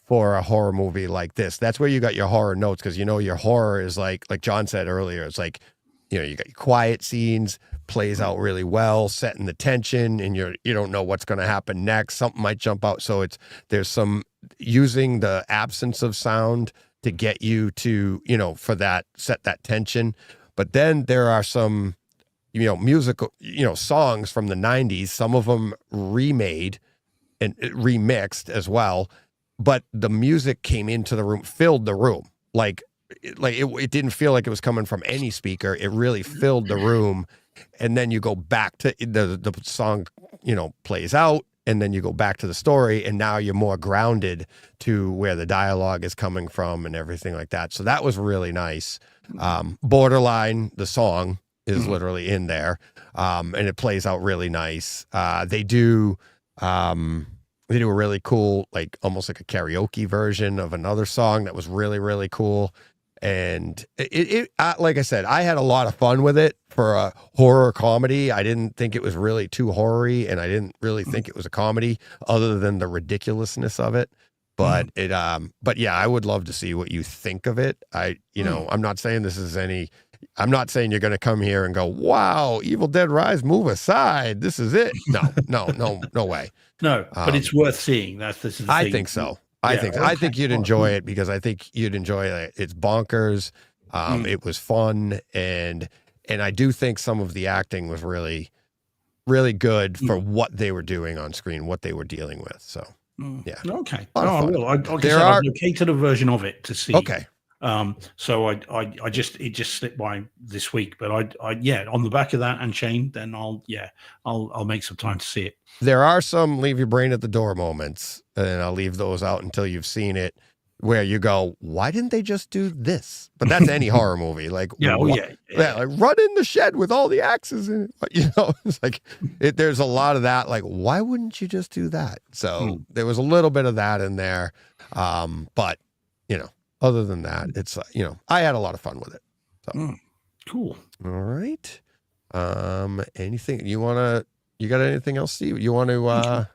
for a horror movie like this. That's where you got your horror notes, because your horror is like John said earlier. It's like you got your quiet scenes, plays out really well, setting the tension, and you don't know what's going to happen next. Something might jump out. So there's some using the absence of sound to get you to, for that, set that tension. But then there are some, musical, songs from the 90s, some of them remade and remixed as well. But the music came into the room, filled the room. Like it didn't feel like it was coming from any speaker. It really filled the room. And then you go back to the song, plays out, and then you go back to the story, and now you're more grounded to where the dialogue is coming from and everything like that. So that was really nice. Borderline, the song is literally in there, and it plays out really nice. They do a really cool, like almost like a karaoke version of another song that was really, really cool. And like I said, I had a lot of fun with it for a horror comedy. I didn't think it was really too horror-y, and I didn't really think it was a comedy other than the ridiculousness of it. But but yeah, I would love to see what you think of it. I'm not saying I'm not saying you're going to come here and go, wow, Evil Dead Rise, move aside. This is it. No way. No, but it's worth seeing. This is the I thing. think so. Yeah, I think you'd enjoy it because I think you'd enjoy it. It's bonkers. It was fun. And I do think some of the acting was really, really good for what they were doing on screen, what they were dealing with. So, yeah. Okay. A lot of I fun. will. I've located a version of it to see. Okay. So it just slipped by this week, but I on the back of that and Shane, then I'll make some time to see it. There are some leave your brain at the door moments, and I'll leave those out until you've seen it, where you go, why didn't they just do this? But that's any horror movie. Like, like run in the shed with all the axes in it. It's like there's a lot of that. Like, why wouldn't you just do that? So there was a little bit of that in there. But other than that, it's I had a lot of fun with it. So cool. All right. Anything you got anything else, Steve? You want to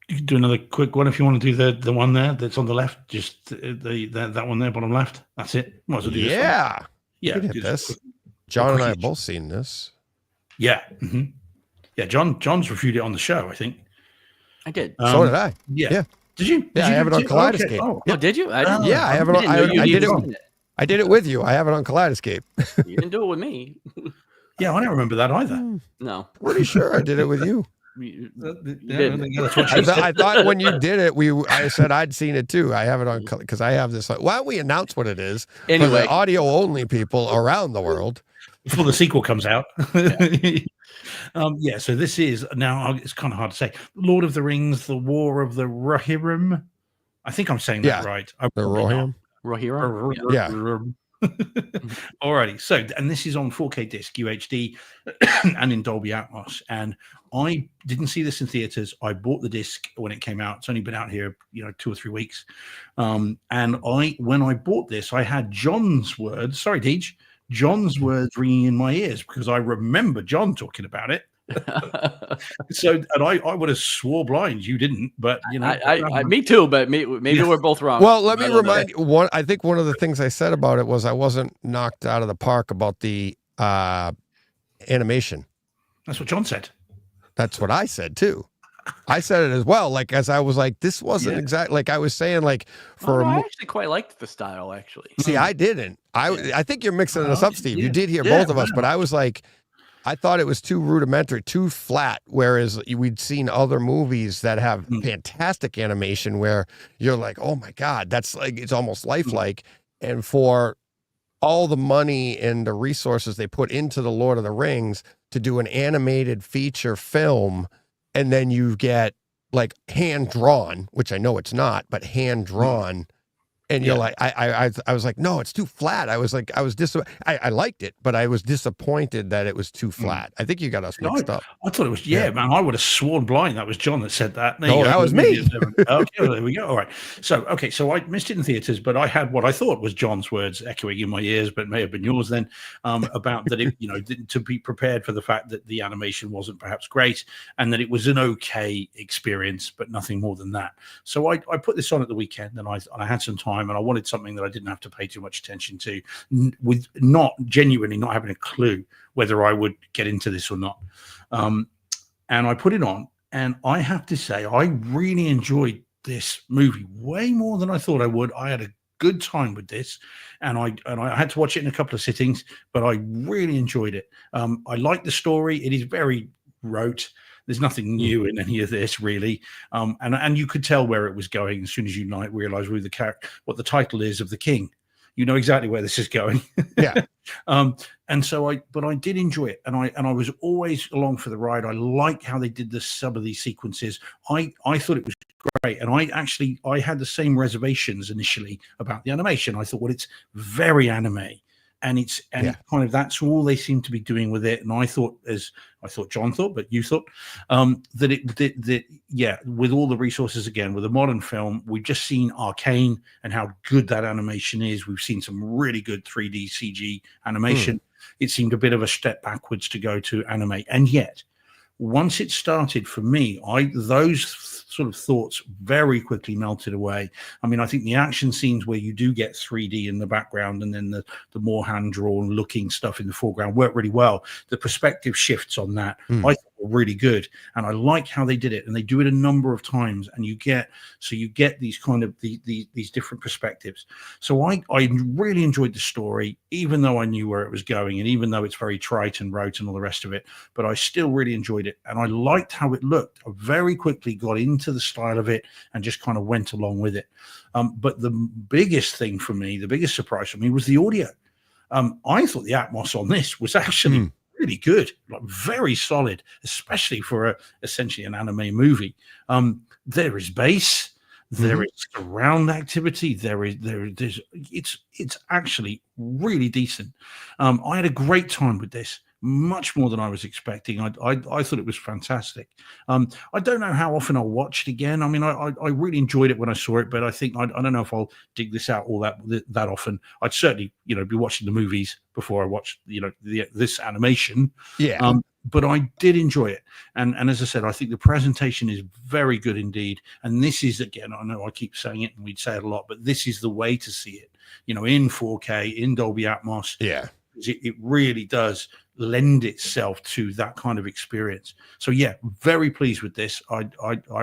You can do another quick one if you want to do the one there that's on the left, just that one there, bottom left. That's it. Might as well do this one. Yeah. Do this. John and I have both seen this. Yeah. Yeah. John's reviewed it on the show, I think. I did. So did I. Yeah. Did you? I have it on Kaleidoscape. Okay. Oh, did you? I have it on. I did it with you. I have it on Kaleidoscape. You didn't do it with me. Yeah, I don't remember that either. No. Pretty sure I did it with you. I thought when you did it, I said I'd seen it too. I have it on because I have this. Why don't we announce what it is for the audio only people around the world before the sequel comes out? So this is now. It's kind of hard to say. Lord of the Rings: The War of the Rohirrim. I think I'm saying that right. The Rohirrim. Rohirrim. Yeah. Alrighty, so and this is on 4K disc UHD and in Dolby Atmos, and I didn't see this in theaters. I bought the disc when it came out. It's only been out here 2 or 3 weeks, and when I bought this, I had John's words ringing in my ears because I remember John talking about it. So and I would have swore blind you didn't, but me too, but maybe we're both wrong. Well, let me remind you, I think one of the things I said about it was I wasn't knocked out of the park about the animation. That's what John said. That's what I said too. I said it as well. Like, as I was like, this wasn't exactly like I was saying, like I actually quite liked the style actually. See, I didn't. I think you're mixing us up, Steve. You did hear both of us, but I was like, I thought it was too rudimentary, too flat, whereas we'd seen other movies that have fantastic animation where you're like, oh my God, that's like, it's almost lifelike. And for all the money and the resources they put into the Lord of the Rings to do an animated feature film, and then you get like hand drawn, which I know it's not, but hand drawn. And you're like, I was like, no, it's too flat. I was like, I liked it, but I was disappointed that it was too flat. I think you got us mixed up. I thought it was, man, I would have sworn blind that was John that said that. No, that was me. Okay, well, there we go. All right. So I missed it in theaters, but I had what I thought was John's words echoing in my ears, but may have been yours then, about that it, to be prepared for the fact that the animation wasn't perhaps great and that it was an okay experience, but nothing more than that. So I put this on at the weekend and I had some time. And I wanted something that I didn't have to pay too much attention to, with not having a clue whether I would get into this or not. And I put it on, and I have to say, I really enjoyed this movie way more than I thought I would. I had a good time with this, and I had to watch it in a couple of sittings, but I really enjoyed it. I like the story. It is very rote. There's nothing new in any of this, really, and you could tell where it was going as soon as you realize what the title is of the king. You know exactly where this is going. Yeah. And so I did enjoy it, and I was always along for the ride. I liked how they did some of these sequences. I thought it was great, and I had the same reservations initially about the animation. I thought, well, it's very anime. and it's kind of that's all they seem to be doing with it. And I thought John thought, but you thought that with all the resources again with a modern film, we've just seen Arcane and how good that animation is. We've seen some really good 3D CG animation. It seemed a bit of a step backwards to go to anime, and yet once it started for me, those sort of thoughts very quickly melted away. I mean, I think the action scenes where you do get 3D in the background and then the more hand-drawn looking stuff in the foreground work really well. The perspective shifts on that I thought were really good, and I like how they did it, and they do it a number of times, and you get these kind of these different perspectives. So I really enjoyed the story, even though I knew where it was going, and even though it's very trite and rote and all the rest of it, but I still really enjoyed it, and I liked how it looked. I very quickly got into the style of it and just kind of went along with it. But the biggest thing for me, the biggest surprise for me, was the audio. I thought the Atmos on this was actually really good, like very solid, especially for essentially an anime movie. There is bass, there is surround activity, there's it's actually really decent. I had a great time with this, much more than I was expecting. I thought it was fantastic. I don't know how often I'll watch it again. I mean, I really enjoyed it when I saw it, but I think I don't know if I'll dig this out all that often. I'd certainly be watching the movies before I watch this animation. Yeah. But I did enjoy it, and as I said, I think the presentation is very good indeed. And this is, again, I know I keep saying it and we'd say it a lot, but this is the way to see it. In 4K, in Dolby Atmos. Yeah. It really does lend itself to that kind of experience. So yeah, very pleased with this. I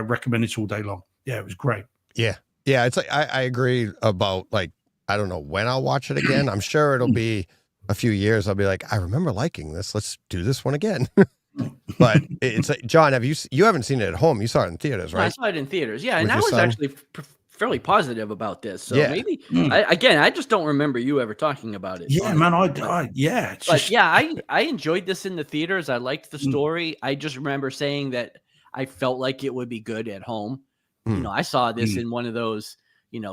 recommend it all day long. Yeah, it was great. Yeah. It's like I agree about, like, I don't know when I'll watch it again. I'm sure it'll be a few years. I'll be like, I remember liking this. Let's do this one again. But it's like, John, you haven't seen it at home? You saw it in theaters, right? I saw it in theaters. Yeah, and With I your was son? actually fairly positive about this. So Yeah. maybe I just don't remember you ever talking about it. Yeah, man. It's But just, yeah, I enjoyed this in the theaters. I liked the story. I just remember saying that I felt like it would be good at home. I saw this in one of those,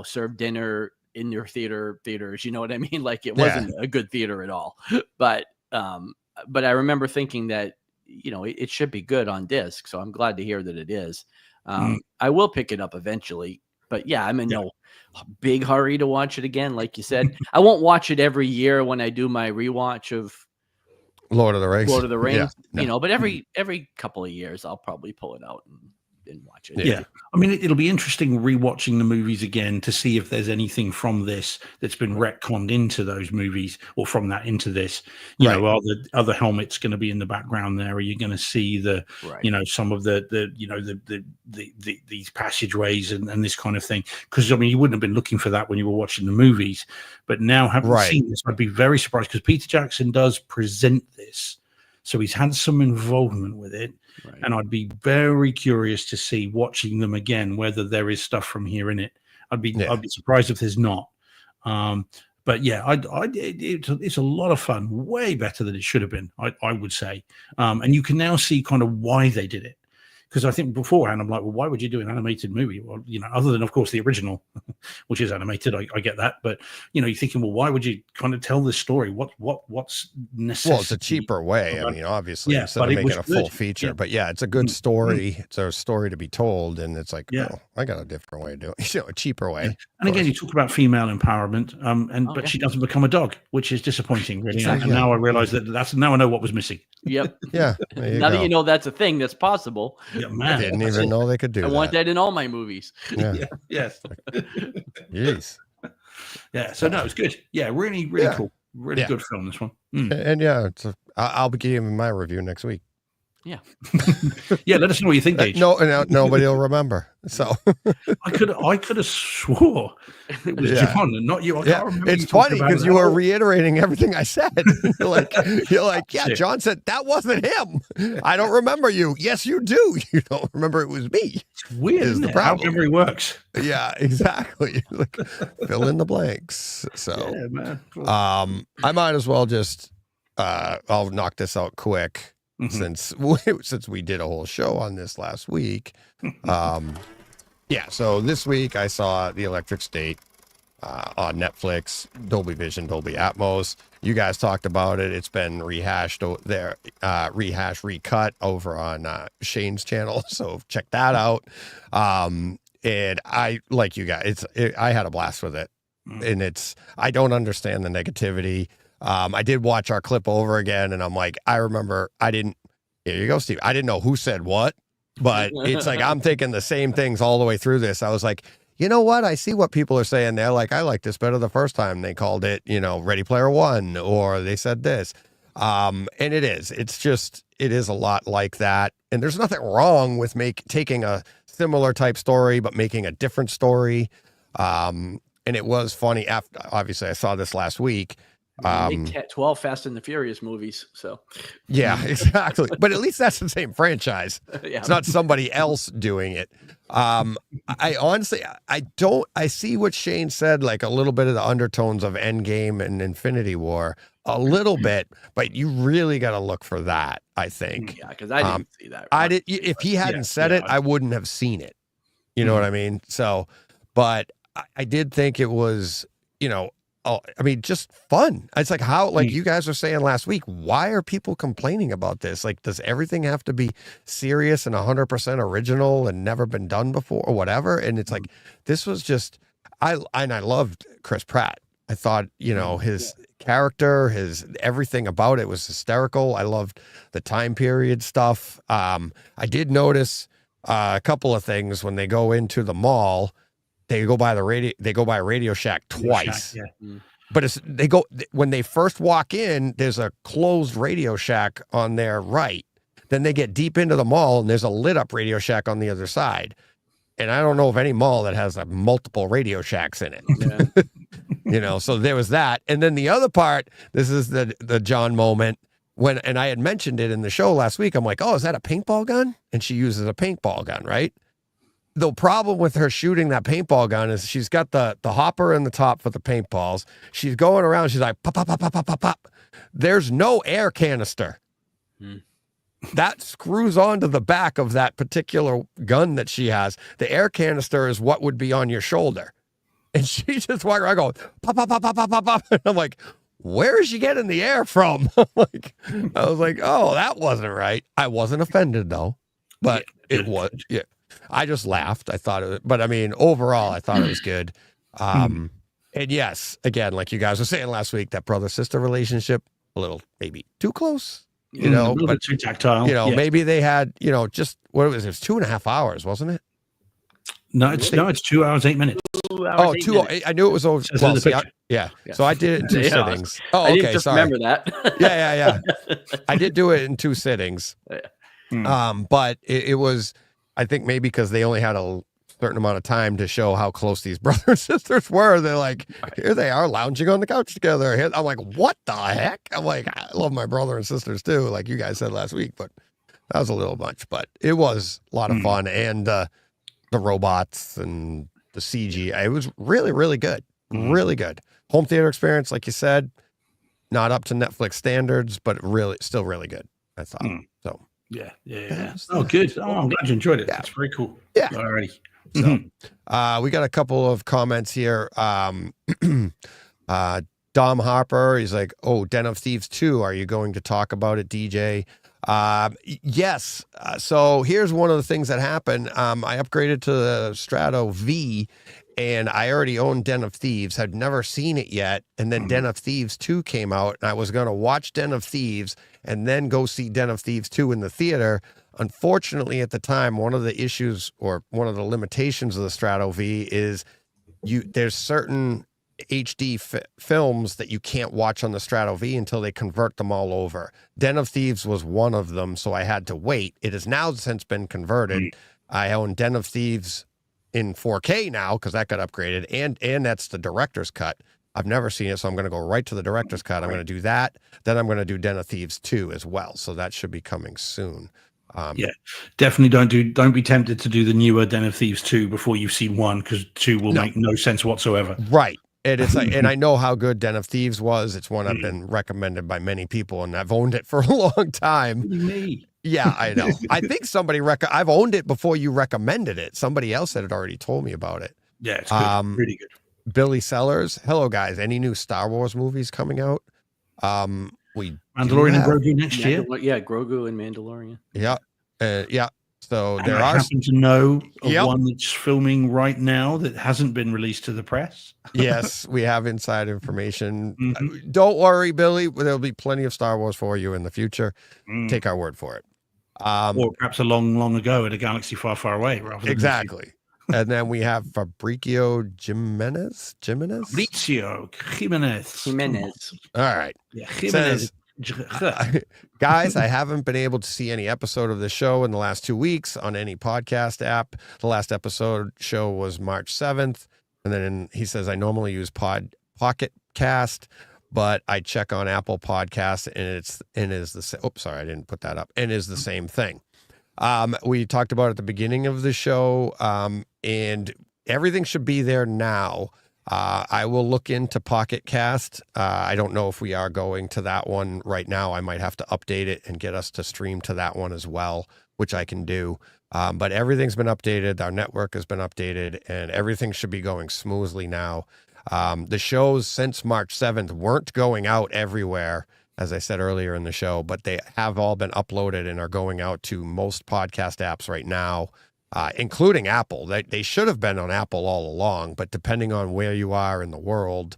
serve dinner in your theaters. You know what I mean? Like, it wasn't a good theater at all. But I remember thinking that it should be good on disc. So I'm glad to hear that it is. I will pick it up eventually. But yeah, I'm in no big hurry to watch it again. Like you said, I won't watch it every year when I do my rewatch of Lord of the Rings. Yeah, but every couple of years, I'll probably pull it out and watch it. Yeah. I mean, it'll be interesting rewatching the movies again to see if there's anything from this that's been retconned into those movies, or from that into this. Are the other helmets going to be in the background there? Are you going to see the, some of these passageways and this kind of thing? Because I mean, you wouldn't have been looking for that when you were watching the movies, but now having seen this, I'd be very surprised, because Peter Jackson does present this. So he's had some involvement with it, and I'd be very curious to see, watching them again, whether there is stuff from here in it. I'd be surprised if there's not. But yeah, it's a lot of fun, way better than it should have been, I would say. And you can now see kind of why they did it. Because I think beforehand, I'm like, well, why would you do an animated movie? Well, other than, of course, the original, which is animated, I get that. But, you're thinking, well, why would you kind of tell this story? What's necessary? Well, it's a cheaper way. I mean, obviously, instead of making a full feature. Yeah. But yeah, it's a good story. It's a story to be told. And it's like, I got a different way to do it. A cheaper way. Yeah. And again, you talk about female empowerment, but she doesn't become a dog, which is disappointing, really. Exactly. And now I realize now I know what was missing. Yep. Yeah. Now that you know that's a thing that's possible. Yeah, man. I didn't even know they could do that. I want that in all my movies. Yeah. Yes. Jeez. Yeah. So no, it's good. Yeah, really, really cool. Really good film, this one. And I'll be giving my review next week. Yeah. Yeah, let us know what you think, Gage. No, nobody will remember. So I could have swore it was John and not you. I can't remember. It's funny because you were reiterating everything I said. You're like, yeah, John said that wasn't him. I don't remember you. Yes, you do. You don't remember it was me. It's weird, isn't it? How memory works. Yeah, exactly. Like, fill in the blanks. So yeah, man. Cool. I might as well just I'll knock this out quick. Since we did a whole show on this last week. So this week I saw The Electric State. on Netflix, Dolby Vision, Dolby Atmos. You guys talked about it. It's been rehashed recut over on Shane's channel. So check that out. And I, like you guys, I had a blast with it. And I don't understand the negativity. I did watch our clip over again, and I'm like, I remember here you go, Steve. I didn't know who said what, but it's like, I'm thinking the same things all the way through this. I was like, you know what? I see what people are saying. They're like, I like this better the first time. They called it, Ready Player One, or they said this. And it is a lot like that. And there's nothing wrong with taking a similar type story, but making a different story. And it was funny. Obviously, I saw this last week. 12 Fast and the Furious movies. So yeah, exactly. But at least that's the same franchise. Yeah. It's not somebody else doing it. I honestly, I see what Shane said, like a little bit of the undertones of Endgame and Infinity War, a little bit, but you really got to look for that, I think. Yeah, because I didn't see that. If he hadn't said it, I wouldn't have seen it. You know what I mean? So, but I did think it was, just fun. It's like you guys were saying last week, why are people complaining about this? Like, does everything have to be serious and 100% original and never been done before or whatever? And it's like, this was just, I loved Chris Pratt. I thought, his character, everything about it was hysterical. I loved the time period stuff. I did notice a couple of things when they go into the mall. They go by Radio Shack twice. But when they first walk in, there's a closed Radio Shack on their right. Then they get deep into the mall and there's a lit up Radio Shack on the other side. And I don't know of any mall that has multiple Radio Shacks in it. Yeah. So there was that. And then the other part, this is the John moment and I had mentioned it in the show last week. I'm like, oh, is that a paintball gun? And she uses a paintball gun, right? The problem with her shooting that paintball gun is she's got the hopper in the top for the paintballs. She's going around. She's like, pop, pop, pop, pop, pop, pop, pop. There's no air canister. That screws onto the back of that particular gun that she has. The air canister is what would be on your shoulder. And she just walking around going, pop, pop, pop, pop, pop, pop, pop. And I'm like, where is she getting the air from? I was like, oh, that wasn't right. I wasn't offended though, but it was, yeah. I just laughed. I thought it, but I mean, overall, I thought it was good. And yes, again, like you guys were saying last week, that brother-sister relationship, a little maybe too close, a little bit too tactile. Maybe they had, just what it was 2.5 hours, wasn't it? No, it's 2 hours, 8 minutes. 2 hours, 2 hours. I knew it was over. Well, yeah. So I did it in two sittings. Oh, okay. I didn't just remember that. Yeah. I did do it in 2 sittings. But it was, I think maybe because they only had a certain amount of time to show how close these brothers and sisters were. They're like, here they are lounging on the couch together. I'm like, what the heck? I'm like, I love my brother and sisters too, like you guys said last week, but that was a little much. But it was a lot of fun. And the robots and the CG, it was really, really good. Really good. Home theater experience, like you said, not up to Netflix standards, but still really good, I thought. So. Yeah. Oh, good. Oh, I'm glad you enjoyed it. Yeah. That's very cool. Yeah. Alrighty. So, we got a couple of comments here. Dom Harper, he's like, oh, Den of Thieves 2. Are you going to talk about it, DJ? Yes. So here's one of the things that happened. I upgraded to the Strato V, and I already owned Den of Thieves, had never seen it yet. And then Den of Thieves 2 came out, and I was going to watch Den of Thieves and then go see Den of Thieves 2 in the theater. Unfortunately, at the time, one of the issues or one of the limitations of the Strato V is there's certain HD films that you can't watch on the Strato V until they convert them all over. Den of Thieves was one of them, so I had to wait. It has now since been converted. I own Den of Thieves in 4K now because that got upgraded, and that's the director's cut. I've never seen it, so I'm going to go right to the director's cut. I'm going to do that. Then I'm going to do Den of Thieves 2 as well. So that should be coming soon. Definitely don't be tempted to do the newer Den of Thieves 2 before you've seen 1, because 2 will make no sense whatsoever. Right. And it's like, and I know how good Den of Thieves was. It's one I've been recommended by many people, and I've owned it for a long time. Me. Yeah, I know. I think somebody I've owned it before you recommended it. Somebody else had already told me about it. Yeah, it's good. Really good. Billy Sellers. Hello, guys. Any new Star Wars movies coming out? We Mandalorian and Grogu next year. Yeah, Grogu and Mandalorian. Yeah. Yeah. So And there I are. happen to know of Yep. one that's filming right now that hasn't been released to the press. Yes, we have inside information. Mhm. Don't worry, Billy. There'll be plenty of Star Wars for you in the future. Take our word for it. Or perhaps a long, long ago in a galaxy far, far away. Rather than Exactly. And then we have Fabricio Jimenez. Fabrizio Jimenez. All right. Yeah, Jimenez. Guys, I haven't been able to see any episode of the show in the last 2 weeks on any podcast app. The last episode show was March 7th. And then he says, I normally use Pocket Cast, but I check on Apple Podcast and is the same. Oops, sorry, I didn't put that up. And is the same thing. We talked about it at the beginning of the show, and everything should be there now. I will look into Pocket Cast. I don't know if we are going to that one right now. I might have to update it and get us to stream to that one as well, which I can do. But everything's been updated. Our network has been updated, and everything should be going smoothly now. The shows since March 7th weren't going out everywhere, as I said earlier in the show, but they have all been uploaded and are going out to most podcast apps right now, including Apple. They should have been on Apple all along, but depending on where you are in the world,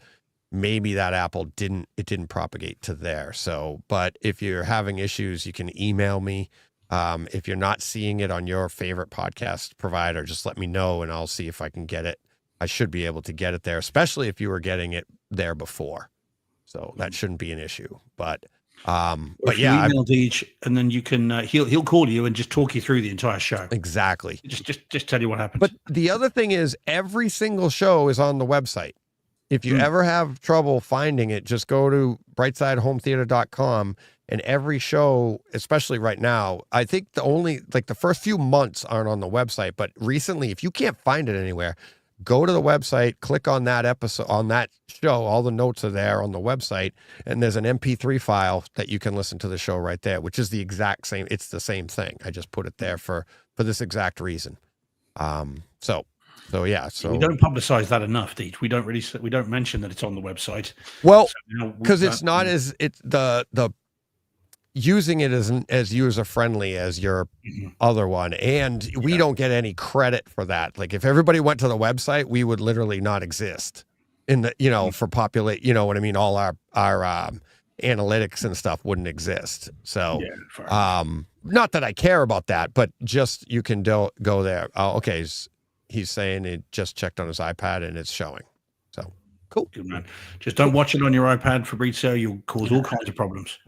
maybe that Apple didn't propagate to there. So, but if you're having issues, you can email me. If you're not seeing it on your favorite podcast provider, just let me know and I'll see if I can get it. I should be able to get it there, especially if you were getting it there before. So that shouldn't be an issue. But yeah, email Deej, and then you can he'll call you and just talk you through the entire show. Exactly. Just tell you what happens. But the other thing is, every single show is on the website. If you ever have trouble finding it, just go to brightsidehometheater.com, and every show, especially right now, I think the first few months aren't on the website, but recently, if you can't find it anywhere, go to the website, click on that episode, on that show. All the notes are there on the website, and there's an MP3 file that you can listen to the show right there, which is the exact same. It's the same thing. I just put it there for this exact reason. So yeah. So we don't publicize that enough, Deej. We don't mention that it's on the website. Well, So because it's not as the using it isn't as user friendly as your other one, and we don't get any credit for that. Like if everybody went to the website, we would literally not exist in the for populate. You know what I mean? All our analytics and stuff wouldn't exist. So not that I care about that, but just you can go there. Oh, okay. He's saying he just checked on his iPad and it's showing. So cool. Good man. Just don't watch it on your iPad, Fabrizio. You'll cause all kinds of problems.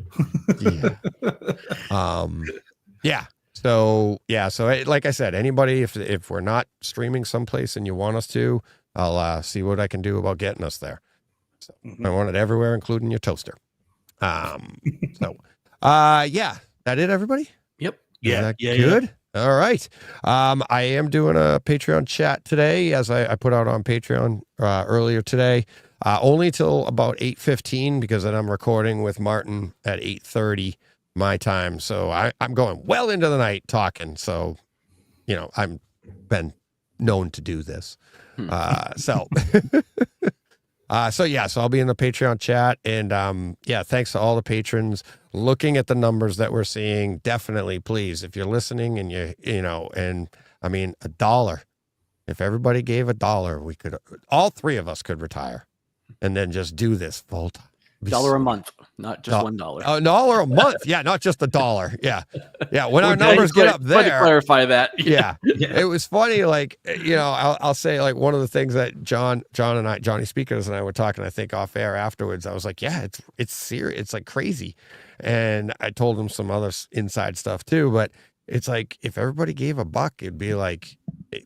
Yeah. So like I said, anybody, if we're not streaming someplace and you want us to, I'll see what I can do about getting us there. So I want it everywhere, including your toaster. That it, everybody? Yep. Good. Yeah. All right. I am doing a Patreon chat today, as I put out on Patreon earlier today, only till about 8:15, because then I'm recording with Martin at 8:30 my time. So I'm going well into the night talking. So, I'm been known to do this. So I'll be in the Patreon chat, and thanks to all the patrons. Looking at the numbers that we're seeing, definitely, please, if you're listening and and I mean $1, if everybody gave $1, we could, all three of us could retire and then just do this full time. $1 a month, not just $1. $1 a month. Yeah. Not just $1. Yeah. Yeah. When our numbers get up there, to clarify that. Yeah. It was funny. Like, I'll say, like, one of the things that Johnny Speakers and I were talking, I think off air afterwards, I was like, yeah, it's serious. It's like crazy. And I told him some other inside stuff too, but it's like, if everybody gave $1, it'd be like,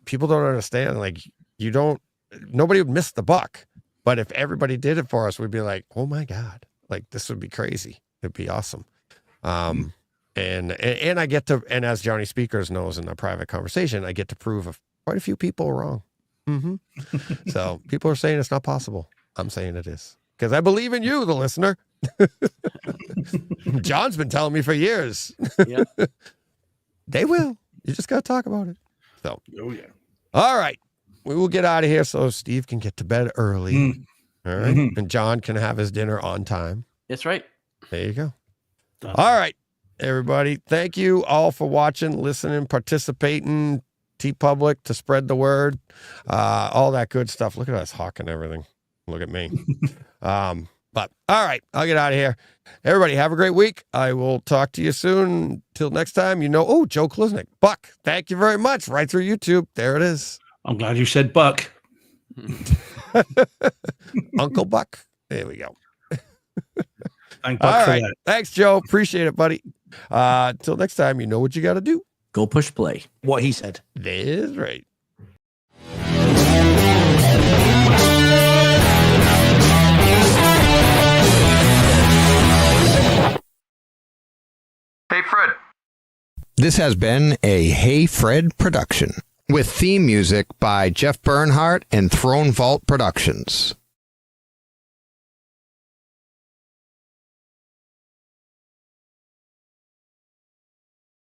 people don't understand. Like, nobody would miss the buck. But if everybody did it for us, we'd be like, oh my God, like this would be crazy. It'd be awesome. And I get to, and as Johnny Speakers knows in a private conversation, I get to prove quite a few people wrong. So people are saying it's not possible. I'm saying it is, because I believe in you, the listener. John's been telling me for years. Yeah. They will. You just got to talk about it. So, oh yeah. All right. we will get out of here so Steve can get to bed early. Mm. All right. Mhm. And John can have his dinner on time. That's right. There you go. Done. All right, everybody. Thank you all for watching, listening, participating. T-Public to spread the word. All that good stuff. Look at us hawking everything. Look at me. But all right, I'll get out of here. Everybody, have a great week. I will talk to you soon. Till next time, oh, Joe Klusnick. Buck, thank you very much. Right through YouTube. There it is. I'm glad you said Buck. Uncle Buck. There we go. Thank All Buck for right. that. Thanks, Joe. Appreciate it, buddy. Till next time, you know what you got to do. Go push play. What he said. That's right. Hey, Fred. This has been a Hey Fred production with theme music by Jeff Bernhardt and Throne Vault Productions.